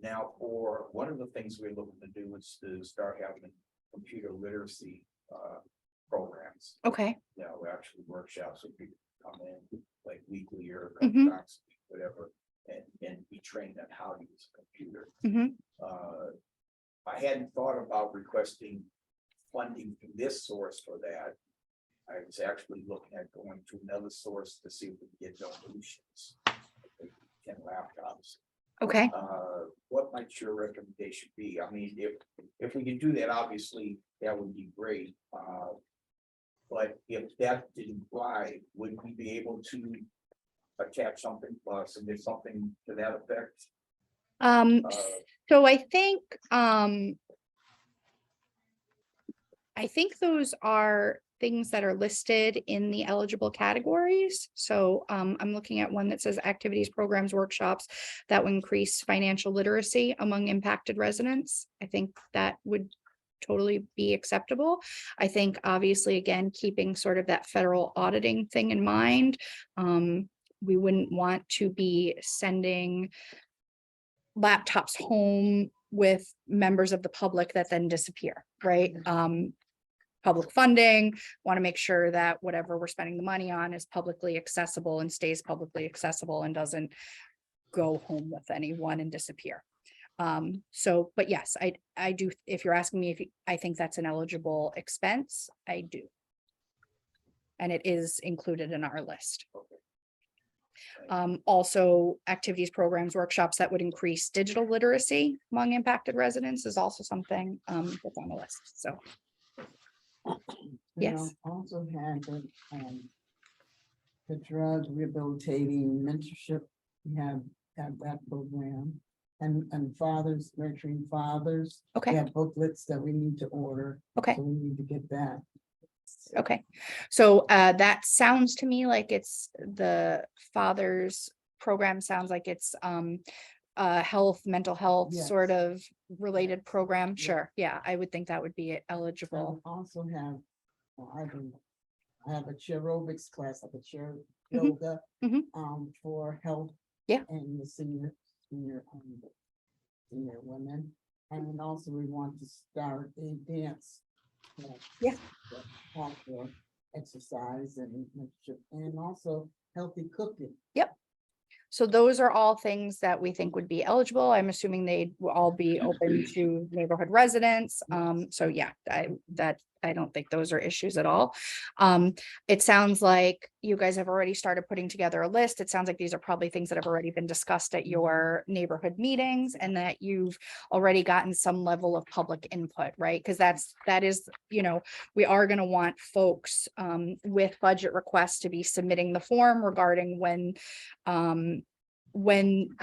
Now, for one of the things we're looking to do is to start having computer literacy programs. Okay. Actually workshops where people come in like weekly or a Mhm. couple times, a week, whatever, and be trained on how to use a computer. Mhm. I hadn't thought about requesting funding from this source for that. I was actually looking at going to another source to see if we can get donations. 10 laptops. Okay. What might your recommendation be? I mean, if we can do that, obviously, that would be great. But if that didn't apply, would we be able to attach something, submit something to that effect? So I think those are things that are listed in the eligible categories. So I'm looking at one that says activities, programs, workshops that will increase financial literacy among impacted residents. I think that would totally be acceptable. I think obviously, again, keeping sort of that federal auditing thing in mind, we wouldn't want to be sending laptops home with members of the public that then disappear, right? Public funding, want to make sure that whatever we're spending the money on is publicly accessible and stays publicly accessible and doesn't go home with anyone and disappear. But yes, I do, if you're asking me if I think that's an eligible expense, I do. And it is included in our list. Also, activities, programs, workshops that would increase digital literacy among impacted residents is also something that's on the list, so. Yes. Also had the drug rehabilitating mentorship. We have that program and fathers, nurturing fathers. Okay. We have booklets that we need to order. Okay. So we need to get that. Okay, so that sounds to me like it's the father's program sounds like it's health, mental health Yes. sort of related program. Yeah. Sure, yeah, I would think that would be eligible. I also have, I have a chair aerobics class, like a chair Mhm. yoga, Mhm. for health. Yeah. And the senior women, and also we want to start a dance. Yeah. For exercise and also healthy cooking. Yep. So those are all things that we think would be eligible. I'm assuming they'd all be open to neighborhood residents. So yeah, I don't think those are issues at all. It sounds like you guys have already started putting together a list. It sounds like these are probably things that have already been discussed at your neighborhood meetings and that you've already gotten some level of public input, right? Because that is, we are going to want folks with budget requests to be submitting the form regarding when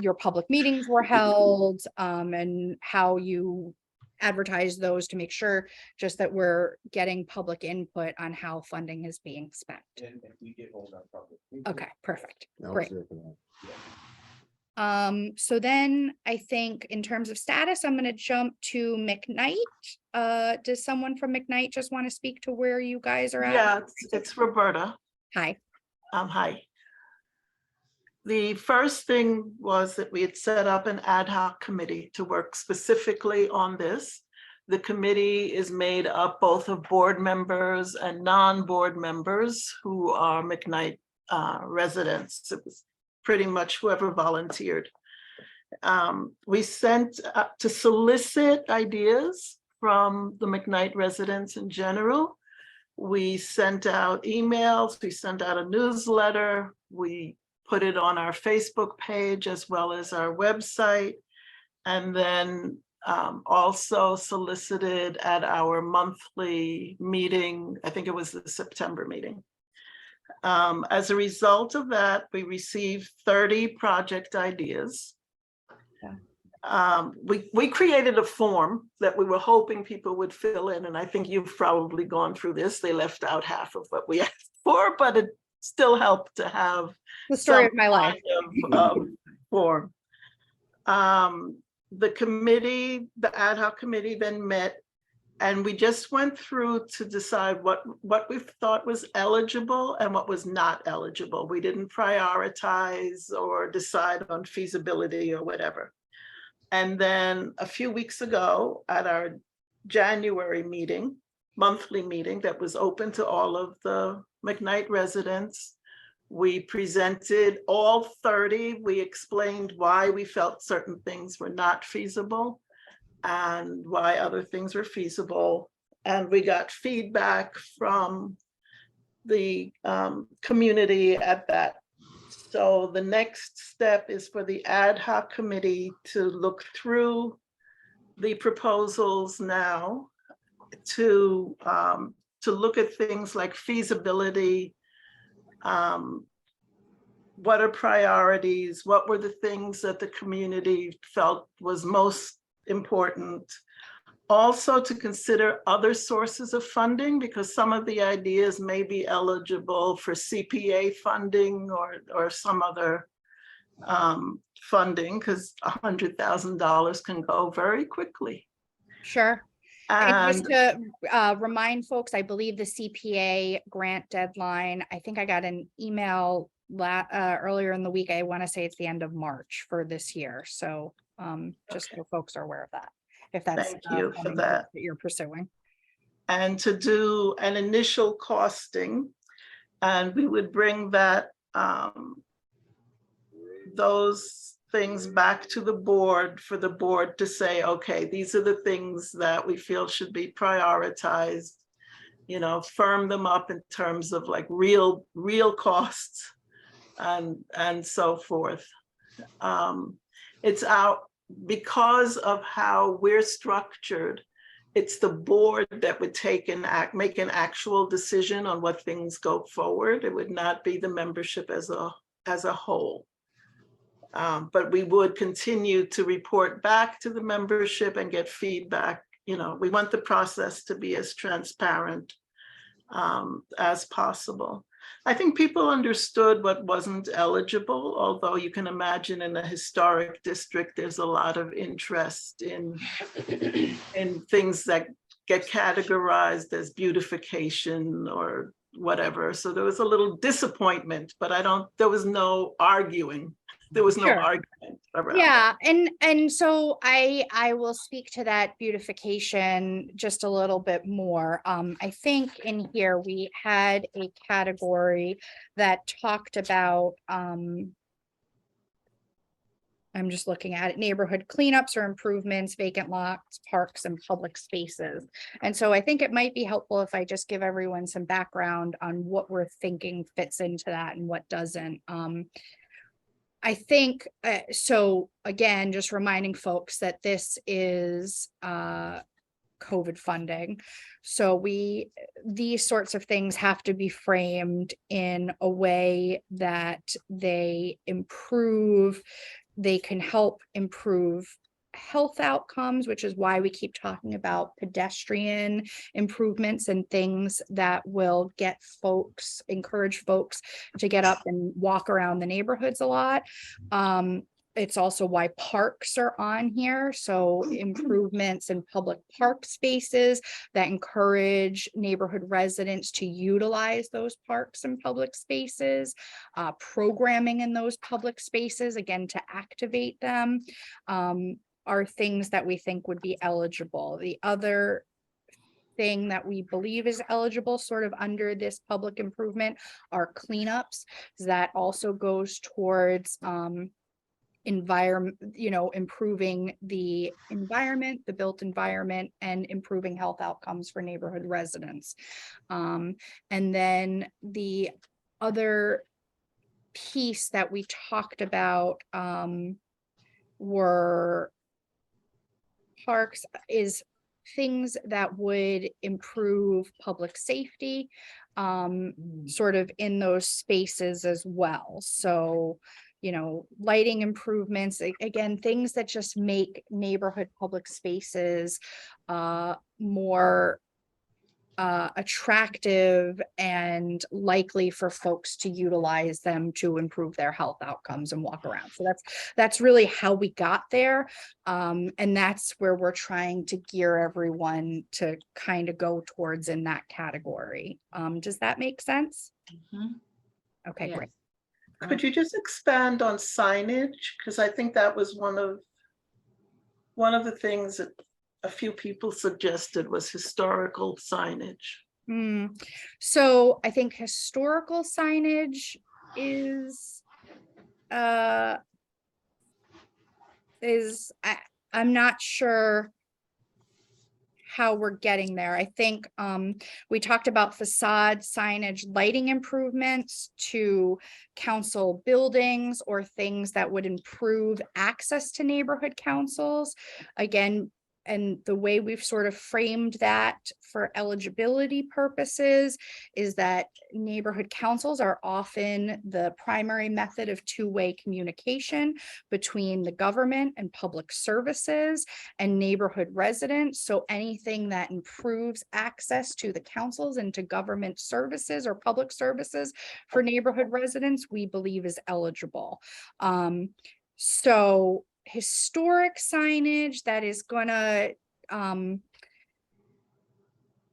your public meetings were held, and how you advertise those to make sure just that we're getting public input on how funding is being spent. And we did hold our public. Okay, perfect. I was Great. there for that. So then I think in terms of status, I'm going to jump to McKnight. Does someone from McKnight just want to speak to where you guys are at? Yeah, it's Roberta. Hi. Hi. The first thing was that we had set up an ad hoc committee to work specifically on this. The committee is made up both of board members and non-board members who are McKnight residents. It was pretty much whoever volunteered. We sent to solicit ideas from the McKnight residents in general. We sent out emails, we sent out a newsletter, we put it on our Facebook page as well as our website. And then also solicited at our monthly meeting, I think it was the September meeting. As a result of that, we received 30 project ideas. We created a form that we were hoping people would fill in, and I think you've probably gone through this. They left out half of what we asked for, but it still helped to have The story of some my life. kind of form. The committee, the ad hoc committee then met, and we just went through to decide what we thought was eligible and what was not eligible. We didn't prioritize or decide on feasibility or whatever. And then a few weeks ago at our January meeting, monthly meeting that was open to all of the McKnight residents, we presented all 30. We explained why we felt certain things were not feasible and why other things were feasible. And we got feedback from the community at that. So the next step is for the ad hoc committee to look through the proposals now to look at things like feasibility. What are priorities? What were the things that the community felt was most important? Also to consider other sources of funding, because some of the ideas may be eligible for CPA funding or some other funding, because $100,000 can go very quickly. Sure. And just And to remind folks, I believe the CPA grant deadline, I think I got an email earlier in the week. I want to say it's the end of March for this year. So just so folks are aware of that, if that's thank you for something that. that you're pursuing. And to do an initial costing, and we would bring that those things back to the board for the board to say, okay, these are the things that we feel should be prioritized, you know, firm them up in terms of like real costs and so forth. It's out because of how we're structured. It's the board that would make an actual decision on what things go forward. It would not be the membership as a whole. But we would continue to report back to the membership and get feedback. You know, we want the process to be as transparent as possible. I think people understood what wasn't eligible, although you can imagine in a historic district, there's a lot of interest in things that get categorized as beautification or whatever. So there was a little disappointment, but there was no arguing. There was no Sure. argument around. Yeah, and so I will speak to that beautification just a little bit more. I think in here we had a category that talked about I'm just looking at it, neighborhood cleanups or improvements, vacant lots, parks, and public spaces. And so I think it might be helpful if I just give everyone some background on what we're thinking fits into that and what doesn't. I think, so again, just reminding folks that this is COVID funding. So these sorts of things have to be framed in a way that they can help improve health outcomes, which is why we keep talking about pedestrian improvements and things that will encourage folks to get up and walk around the neighborhoods a lot. It's also why parks are on here. So improvements in public park spaces that encourage neighborhood residents to utilize those parks and public spaces, programming in those public spaces, again, to activate them, are things that we think would be eligible. The other thing that we believe is eligible sort of under this public improvement are cleanups. That also goes towards environment, improving the environment, the built environment, and improving health outcomes for neighborhood residents. And then the other piece that we talked about were parks is things that would improve public safety, sort of in those spaces as well. So, lighting improvements, again, things that just make neighborhood public spaces more attractive and likely for folks to utilize them to improve their health outcomes and walk around. So that's really how we got there. And that's where we're trying to gear everyone to kind of go towards in that category. Does that make sense? Mhm. Okay, Yes. great. Could you just expand on signage? Because I think that was one of the things that a few people suggested was historical signage. So I think historical signage is I'm not sure how we're getting there. I think we talked about facade signage, lighting improvements to council buildings or things that would improve access to neighborhood councils. Again, and the way we've sort of framed that for eligibility purposes is that neighborhood councils are often the primary method of two-way communication between the government and public services and neighborhood residents. So anything that improves access to the councils and to government services or public services for neighborhood residents, we believe is eligible. So historic signage that is gonna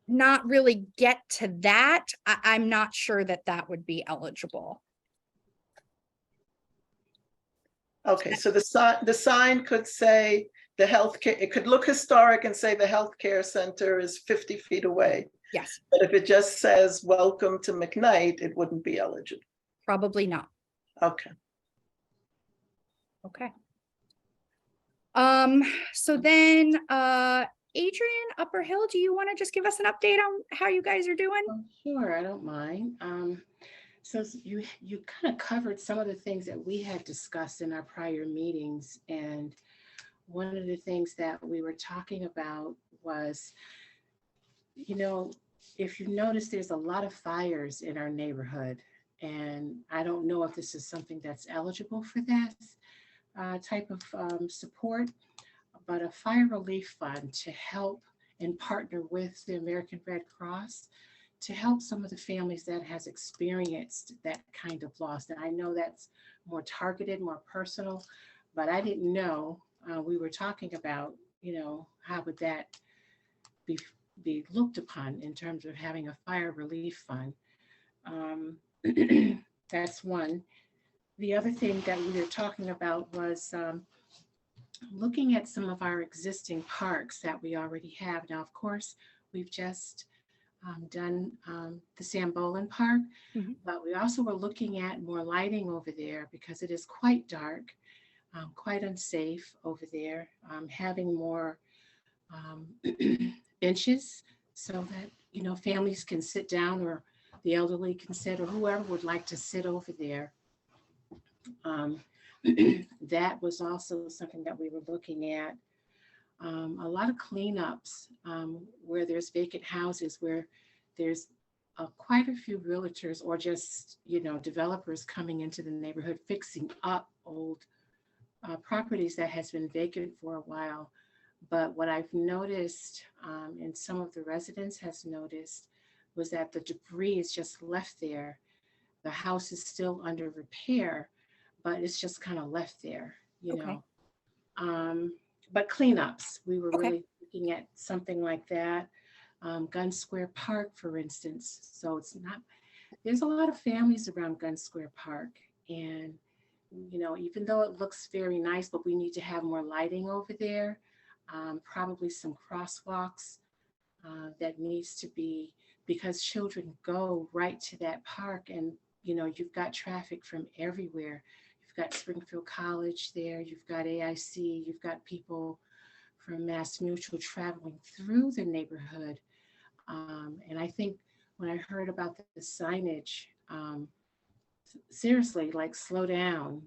not really get to that, I'm not sure that would be eligible. Okay, so the sign could say the healthcare, it could look historic and say the healthcare center is 50 feet away. Yes. But if it just says, welcome to McKnight, it wouldn't be eligible. Probably not. Okay. Okay. So then, Adrian Upper Hill, do you want to just give us an update on how you guys are doing? Oh, sure, I don't mind. So you kind of covered some of the things that we had discussed in our prior meetings. And one of the things that we were talking about was, if you notice, there's a lot of fires in our neighborhood. And I don't know if this is something that's eligible for that type of support, but a fire relief fund to help and partner with the American Red Cross to help some of the families that has experienced that kind of loss. And I know that's more targeted, more personal, but I didn't know, we were talking about, how would that be looked upon in terms of having a fire relief fund. That's one. The other thing that we were talking about was looking at some of our existing parks that we already have. Now, of course, we've just done the Sambolin Park, but we also were looking at more lighting over there because it is quite dark, quite unsafe over there, having more benches so that, families can sit down or the elderly can sit or whoever would like to sit over there. That was also something that we were looking at. A lot of cleanups where there's vacant houses, where there's quite a few realtors or just, developers coming into the neighborhood, fixing up old properties that has been vacant for a while. But what I've noticed, and some of the residents has noticed, was that the debris is just left there. The house is still under repair, but it's just kind of left there, know. But cleanups, we were really looking at something like that. Gun Square Park, for instance. So there's a lot of families around Gun Square Park. And, even though it looks very nice, but we need to have more lighting over there. Probably some crosswalks that needs to be, because children go right to that park and, you've got traffic from everywhere. You've got Springfield College there, you've got AIC, you've got people from Mass Mutual traveling through the neighborhood. And I think when I heard about the signage, seriously, like slow down,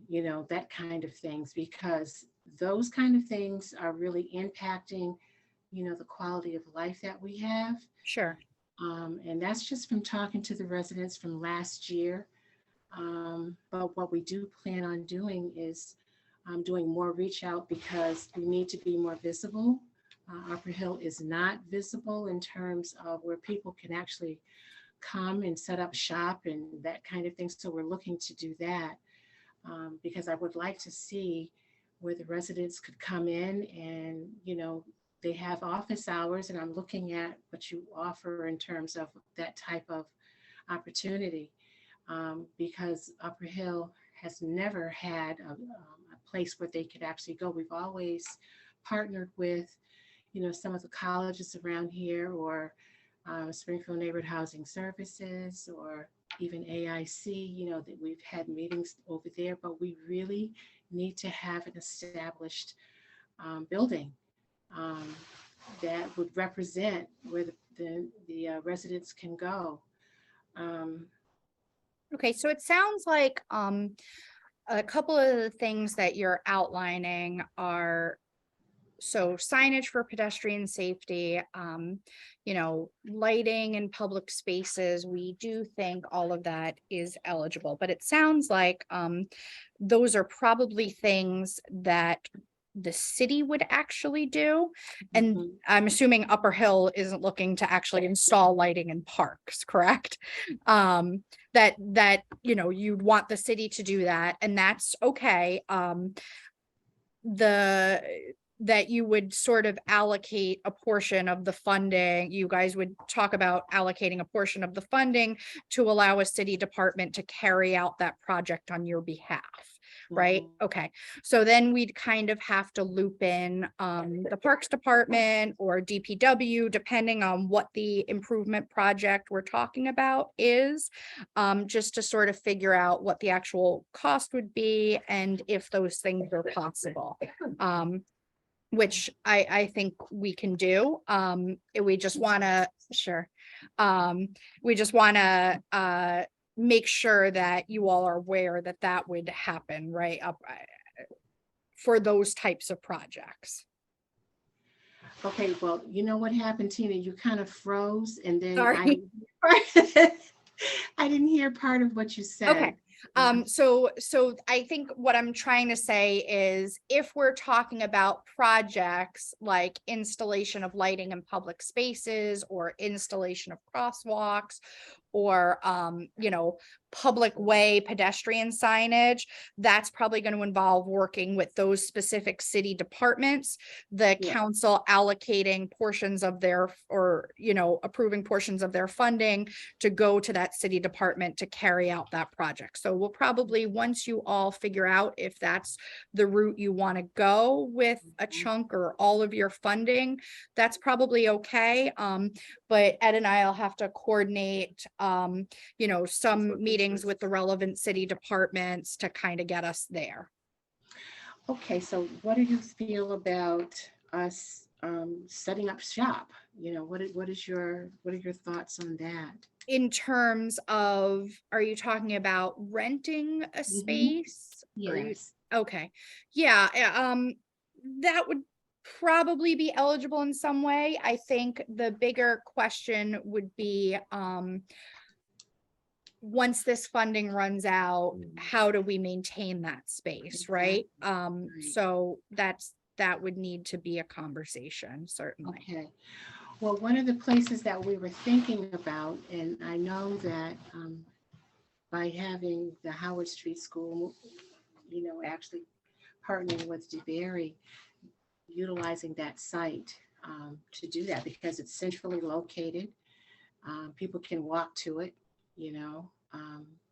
that kind of things, because those kind of things are really impacting, the quality of life that we have. Sure. And that's just from talking to the residents from last year. But what we do plan on doing is doing more reach out, because we need to be more visible. Upper Hill is not visible in terms of where people can actually come and set up shop and that kind of thing. So we're looking to do that, because I would like to see where the residents could come in and, they have office hours, and I'm looking at what you offer in terms of that type of opportunity, because Upper Hill has never had a place where they could actually go. We've always partnered with, some of the colleges around here, or Springfield Neighborhood Housing Services, or even AIC, that we've had meetings over there, but we really need to have an established building that would represent where the residents can go. Okay, so it sounds like a couple of the things that you're outlining are, so signage for pedestrian safety, lighting in public spaces. We do think all of that is eligible, but it sounds like those are probably things that the city would actually do. And Mhm. I'm assuming Upper Hill isn't looking to actually install lighting in parks, correct? That you'd want the city to do that, and that's okay. That you would sort of allocate a portion of the funding. You guys would talk about allocating a portion of the funding to allow a city department to carry out that project on your behalf, right? Mhm. Okay, so then we'd kind of have to loop in the Parks Department or DPW, depending on what the improvement project we're talking about is, just to sort of figure out what the actual cost would be and if those things are possible. Which I think we can do. We just wanna, sure. We just wanna make sure that you all are aware that that would happen, right? For those types of projects. Okay, well, you know what happened, Tina? You kind of froze, and then Sorry. I didn't hear part of what you said. Okay. So I think what I'm trying to say is, if we're talking about projects like installation of lighting in public spaces, or installation of crosswalks, or public way pedestrian signage, that's probably going to involve working with those specific city departments, the Yeah. council allocating portions of their, or approving portions of their funding to go to that city department to carry out that project. So we'll probably, once you all figure out if that's the route you want to go with a chunk or all of your funding, that's probably okay. But Ed and I'll have to coordinate, some meetings with the relevant city departments to kind of get us there. Okay, so what do you feel about us setting up shop? What are your thoughts on that? In terms of, are you talking about renting a space? Or Yes. okay, yeah, that would probably be eligible in some way. I think the bigger question would be, once this funding runs out, how do we maintain that space, right? Right. So that would need to be a conversation, certainly. Okay. Well, one of the places that we were thinking about, and I know that by having the Howard Street School, actually partnering with DeBerry, utilizing that site to do that, because it's centrally located. People can walk to it,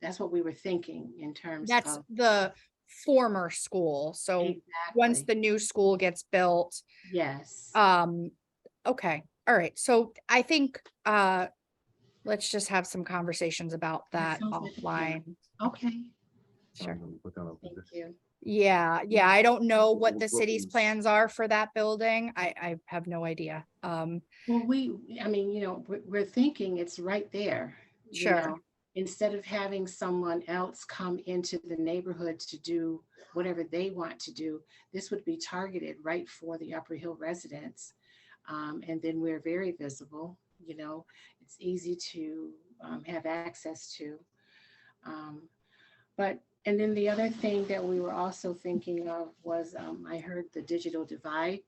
that's what we were thinking in terms That's of. the former school. So once Exactly. the new school gets built, Yes. okay, all right. So I think let's just have some conversations about that sounds like a plan. offline. Okay. Sure. Thank you. Yeah, I don't know what the city's plans are for that building. I have no idea. Well, I mean, you know, we're thinking it's right there. you Sure. know, Instead of having someone else come into the neighborhood to do whatever they want to do, this would be targeted right for the Upper Hill residents. And then we're very visible, it's easy to have access to. And then the other thing that we were also thinking of was, I heard the digital divide.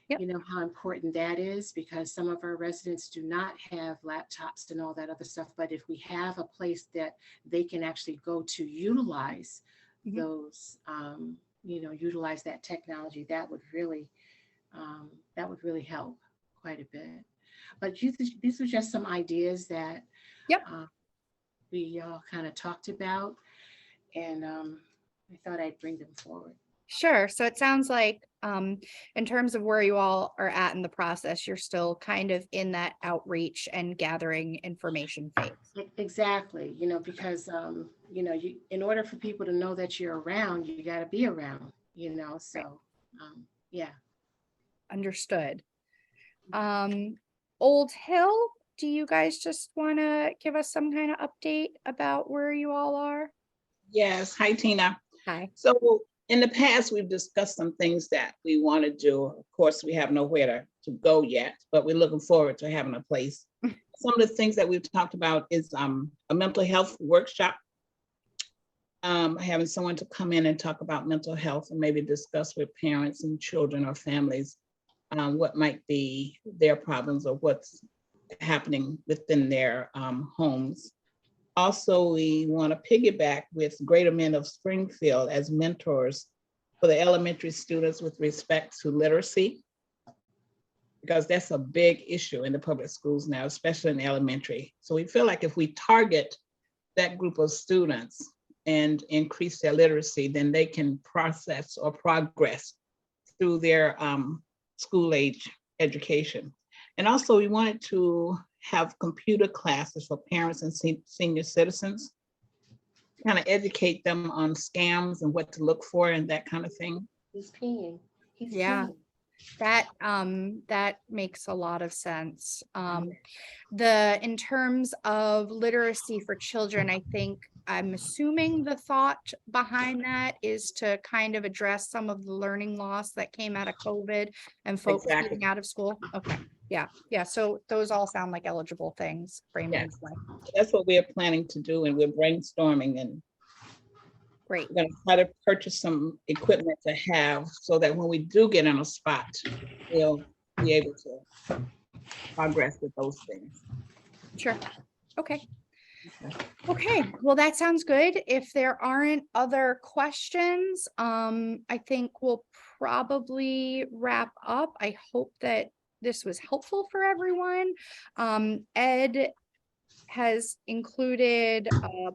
Yep. You know how important that is, because some of our residents do not have laptops and all that other stuff. But if we have a place that they can actually go to utilize Mhm. those, utilize that technology, that would really help quite a bit. But these were just some ideas that Yep. We all kind of talked about, and I thought I'd bring them forward. Sure. So it sounds like in terms of where you all are at in the process, you're still kind of in that outreach and gathering information phase. Exactly, because in order for people to know that you're around, you got to be around, so yeah. Understood. Old Hill, do you guys just want to give us some kind of update about where you all are? Yes, hi Tina. Hi. So in the past, we've discussed some things that we want to do. Of course, we have nowhere to go yet, but we're looking forward to having a place. Some of the things that we've talked about is a mental health workshop. Having someone to come in and talk about mental health and maybe discuss with parents and children or families what might be their problems or what's happening within their homes. Also, we want to piggyback with Greater Men of Springfield as mentors for the elementary students with respect to literacy, because that's a big issue in the public schools now, especially in elementary. So we feel like if we target that group of students and increase their literacy, then they can process or progress through their school age education. And also we wanted to have computer classes for parents and senior citizens, kind of educate them on scams and what to look for and that kind of thing. He's peeing. Yeah. That makes a lot of sense. In terms of literacy for children, I'm assuming the thought behind that is to kind of address some of the learning loss that came out of COVID and folks Exactly. getting out of school. Okay. Yeah. So those all sound like eligible things. Framed in Yes. this way. That's what we're planning to do, and we're brainstorming, and Great. we're going to try to purchase some equipment to have so that when we do get in a spot, we'll be able to progress with those things. Sure. Okay. Well, that sounds good. If there aren't other questions, I think we'll probably wrap up. I hope that this was helpful for everyone. Ed has included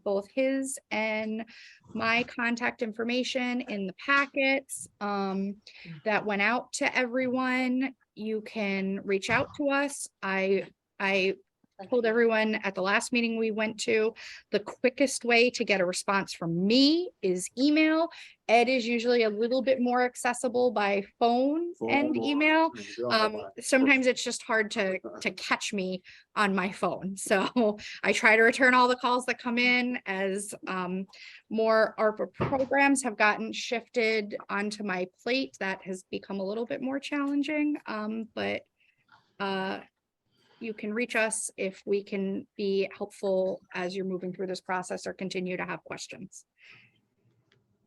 both his and my contact information in the packets that went out to everyone. You can reach out to us. I told everyone at the last meeting we went to, the quickest way to get a response from me is email. Ed is usually a little bit more accessible by phone and email. Sometimes it's just hard to catch me on my phone. So I try to return all the calls that come in as more ARPA programs have gotten shifted onto my plate. That has become a little bit more challenging, but you can reach us if we can be helpful as you're moving through this process or continue to have questions.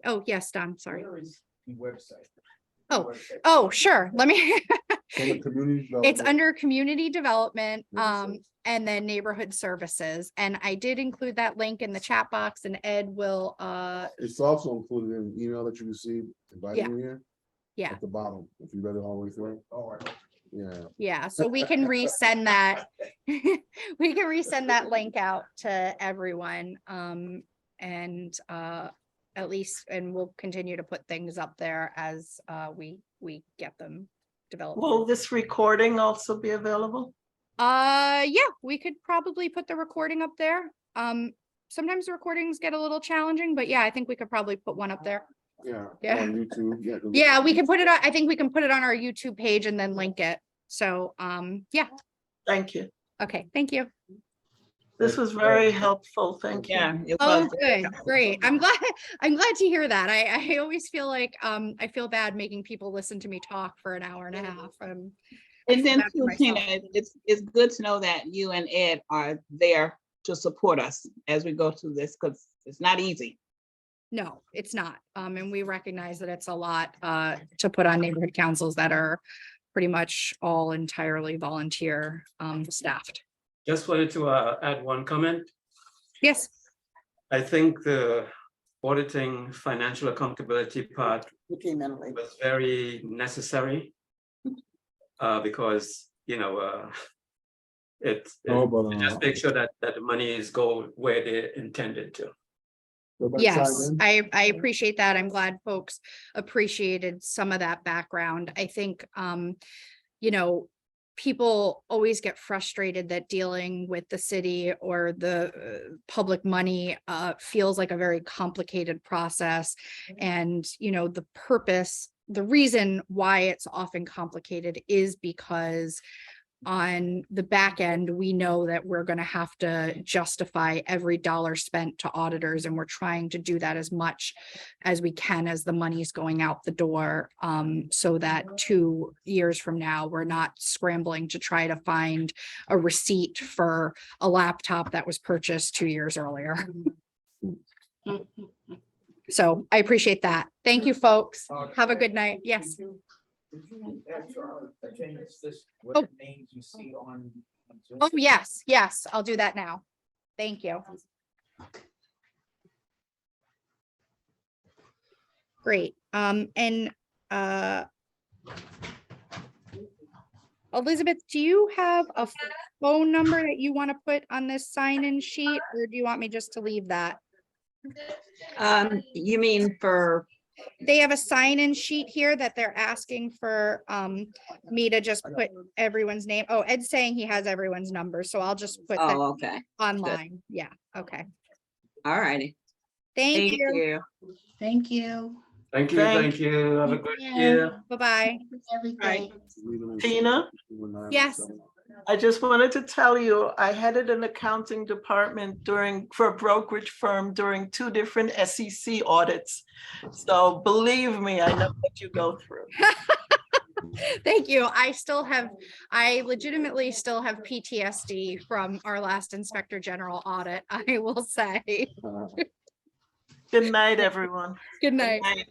Oh, yes, Don, sorry. Where is the website? Oh, sure. Let me. Community It's under community development, and then neighborhood services. And I did include that link in the chat box, and Ed will, It's also included in the email that you received, inviting you here. Yeah. At the bottom, if you read it all the way through. All right. Yeah. so we can resend that. We can resend that link out to everyone. And at least, and we'll continue to put things up there as we get them developed. Will this recording also be available? Yeah, we could probably put the recording up there. sometimes the recordings get a little challenging, but yeah, I think we could probably put one up there. Yeah. Yeah. On YouTube, yeah. Yeah, we can put it on, I think we can put it on our YouTube page and then link it. So, yeah, Thank you. okay, thank you. This was very helpful. Thank you. Yeah. it Oh, was very good, helpful. great. I'm glad to hear that. I always feel like, I feel bad making people listen to me talk for an hour and a half. I And feel then bad for too, Tina, myself. it's good to know that you and Ed are there to support us as we go through this, because it's not easy. No, it's not. And we recognize that it's a lot, to put on neighborhood councils that are pretty much all entirely volunteer, staffed. Just wanted to add one comment. Yes, I think the auditing financial accountability part You came in late. was very necessary. Because, you know, just make sure that the money is go where they intended to. yes, I appreciate that. I'm glad folks appreciated some of that background. I think, you know, people always get frustrated that dealing with the city or the public money feels like a very complicated process. And, you know, the reason why it's often complicated is because on the back end, we know that we're going to have to justify every dollar spent to auditors, and we're trying to do that as much as we can as the money's going out the door, so that 2 years from now, we're not scrambling to try to find a receipt for a laptop that was purchased 2 years earlier. So I appreciate that. Thank you, folks. Have a good night. Yes. Did you change this, Oh. what names you see on Zoom? Oh, yes, yes, I'll do that now. Thank you. Great, and, Elizabeth, do you have a phone number that you want to put on this sign-in sheet, or do you want me just to leave that? You mean for, They have a sign-in sheet here that they're asking for, me to just put everyone's name. Oh, Ed's saying he has everyone's number, so I'll just put that oh, okay, online. Yeah, okay. all righty. Thank Thank you. you. Thank you. Thank you, thank you. Have a good year. Bye-bye. Everything. Tina, Yes. I just wanted to tell you, I headed an accounting department for a brokerage firm during 2 different SEC audits. So believe me, I know what you go through. Thank you. I legitimately still have PTSD from our last Inspector General audit, I will say. Good night, everyone. Good night. Right.